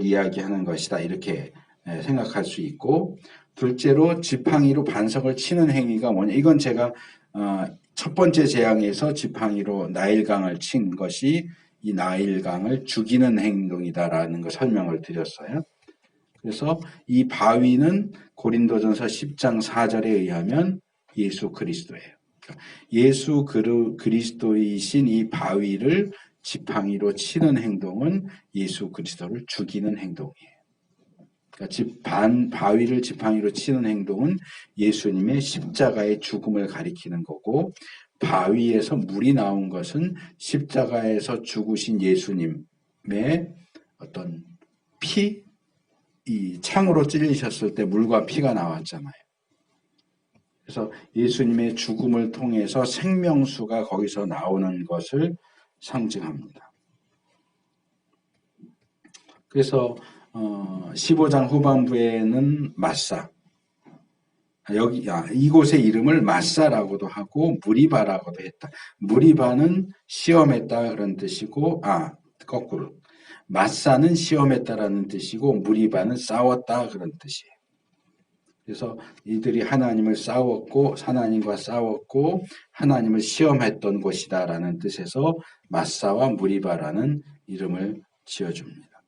이야기하는 것이다. 이렇게 생각할 수 있고, 둘째로 지팡이로 반석을 치는 행위가 뭐냐. 이건 제가 첫 번째 재앙에서 지팡이로 나일강을 친 것이 이 나일강을 죽이는 행동이다라는 거 설명을 드렸어요. 그래서 이 바위는 고린도전서 10장 4절에 의하면 예수 그리스도예요. 예수 그리스도이신 이 바위를 지팡이로 치는 행동은 예수 그리스도를 죽이는 행동이에요. 그러니까 바위를 지팡이로 치는 행동은 예수님의 십자가의 죽음을 가리키는 거고, 바위에서 물이 나온 것은 십자가에서 죽으신 예수님의 어떤 이 창으로 찔리셨을 때 물과 피가 나왔잖아요. 그래서 예수님의 죽음을 통해서 생명수가 거기서 나오는 것을 상징합니다. 그래서 15장 후반부에는 마사, 이곳의 이름을 마사라고도 하고 무리바라고도 했다. 무리바는 시험했다 그런 뜻이고, 거꾸로 마사는 시험했다라는 뜻이고 무리바는 싸웠다 그런 뜻이에요. 그래서 이들이 하나님과 싸웠고 하나님을 시험했던 곳이다라는 뜻에서 마사와 무리바라는 이름을 지어줍니다.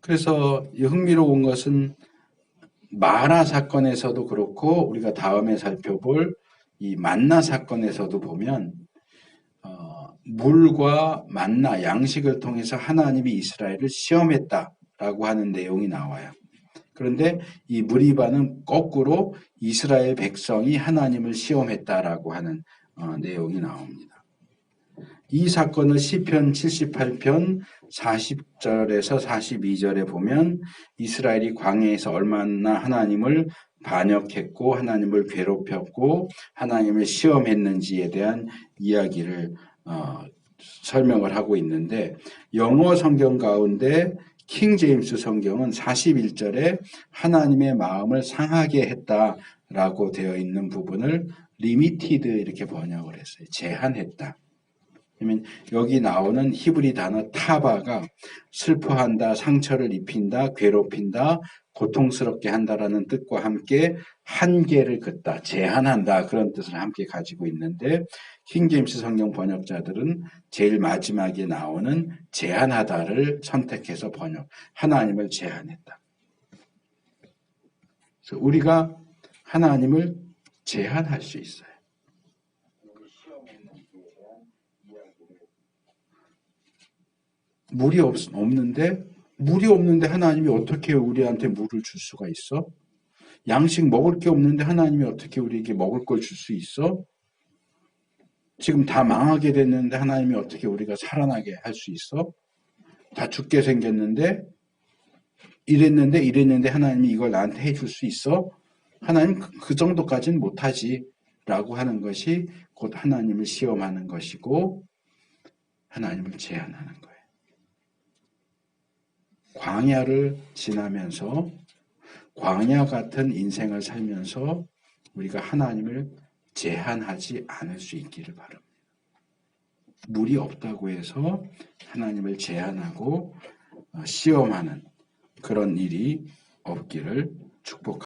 그래서 흥미로운 것은 마라 사건에서도 그렇고 우리가 다음에 살펴볼 이 만나 사건에서도 보면 물과 만나 양식을 통해서 하나님이 이스라엘을 시험했다라고 하는 내용이 나와요. 그런데 이 무리바는 거꾸로 이스라엘 백성이 하나님을 시험했다라고 하는 내용이 나옵니다. 이 사건을 시편 78편 40절에서 42절에 보면 이스라엘이 광야에서 얼마나 하나님을 반역했고 하나님을 괴롭혔고 하나님을 시험했는지에 대한 이야기를 설명을 하고 있는데, 영어 성경 가운데 킹 제임스 성경은 41절에 하나님의 마음을 상하게 했다라고 되어 있는 부분을 리미티드 이렇게 번역을 했어요. 제한했다. 그러면 여기 나오는 히브리 단어 타바가 슬퍼한다, 상처를 입힌다, 괴롭힌다, 고통스럽게 한다라는 뜻과 함께 한계를 긋다, 제한한다 그런 뜻을 함께 가지고 있는데, 킹제임스 성경 번역자들은 제일 마지막에 나오는 제한하다를 선택해서 하나님을 제한했다. 그래서 우리가 하나님을 제한할 수 있어요. 물이 없는데 하나님이 어떻게 우리한테 물을 줄 수가 있어? 양식 먹을 게 없는데 하나님이 어떻게 우리에게 먹을 걸 줄 수 있어? 지금 다 망하게 됐는데 하나님이 어떻게 우리가 살아나게 할 수 있어? 다 죽게 생겼는데 이랬는데 하나님이 이걸 나한테 해줄 수 있어? 하나님 그 정도까지는 못하지 라고 하는 것이 곧 하나님을 시험하는 것이고 하나님을 제한하는 거예요. 광야를 지나면서 광야 같은 인생을 살면서 우리가 하나님을 제한하지 않을 수 있기를 바랍니다. 물이 없다고 해서 하나님을 제한하고 시험하는 그런 일이 없기를 축복합니다.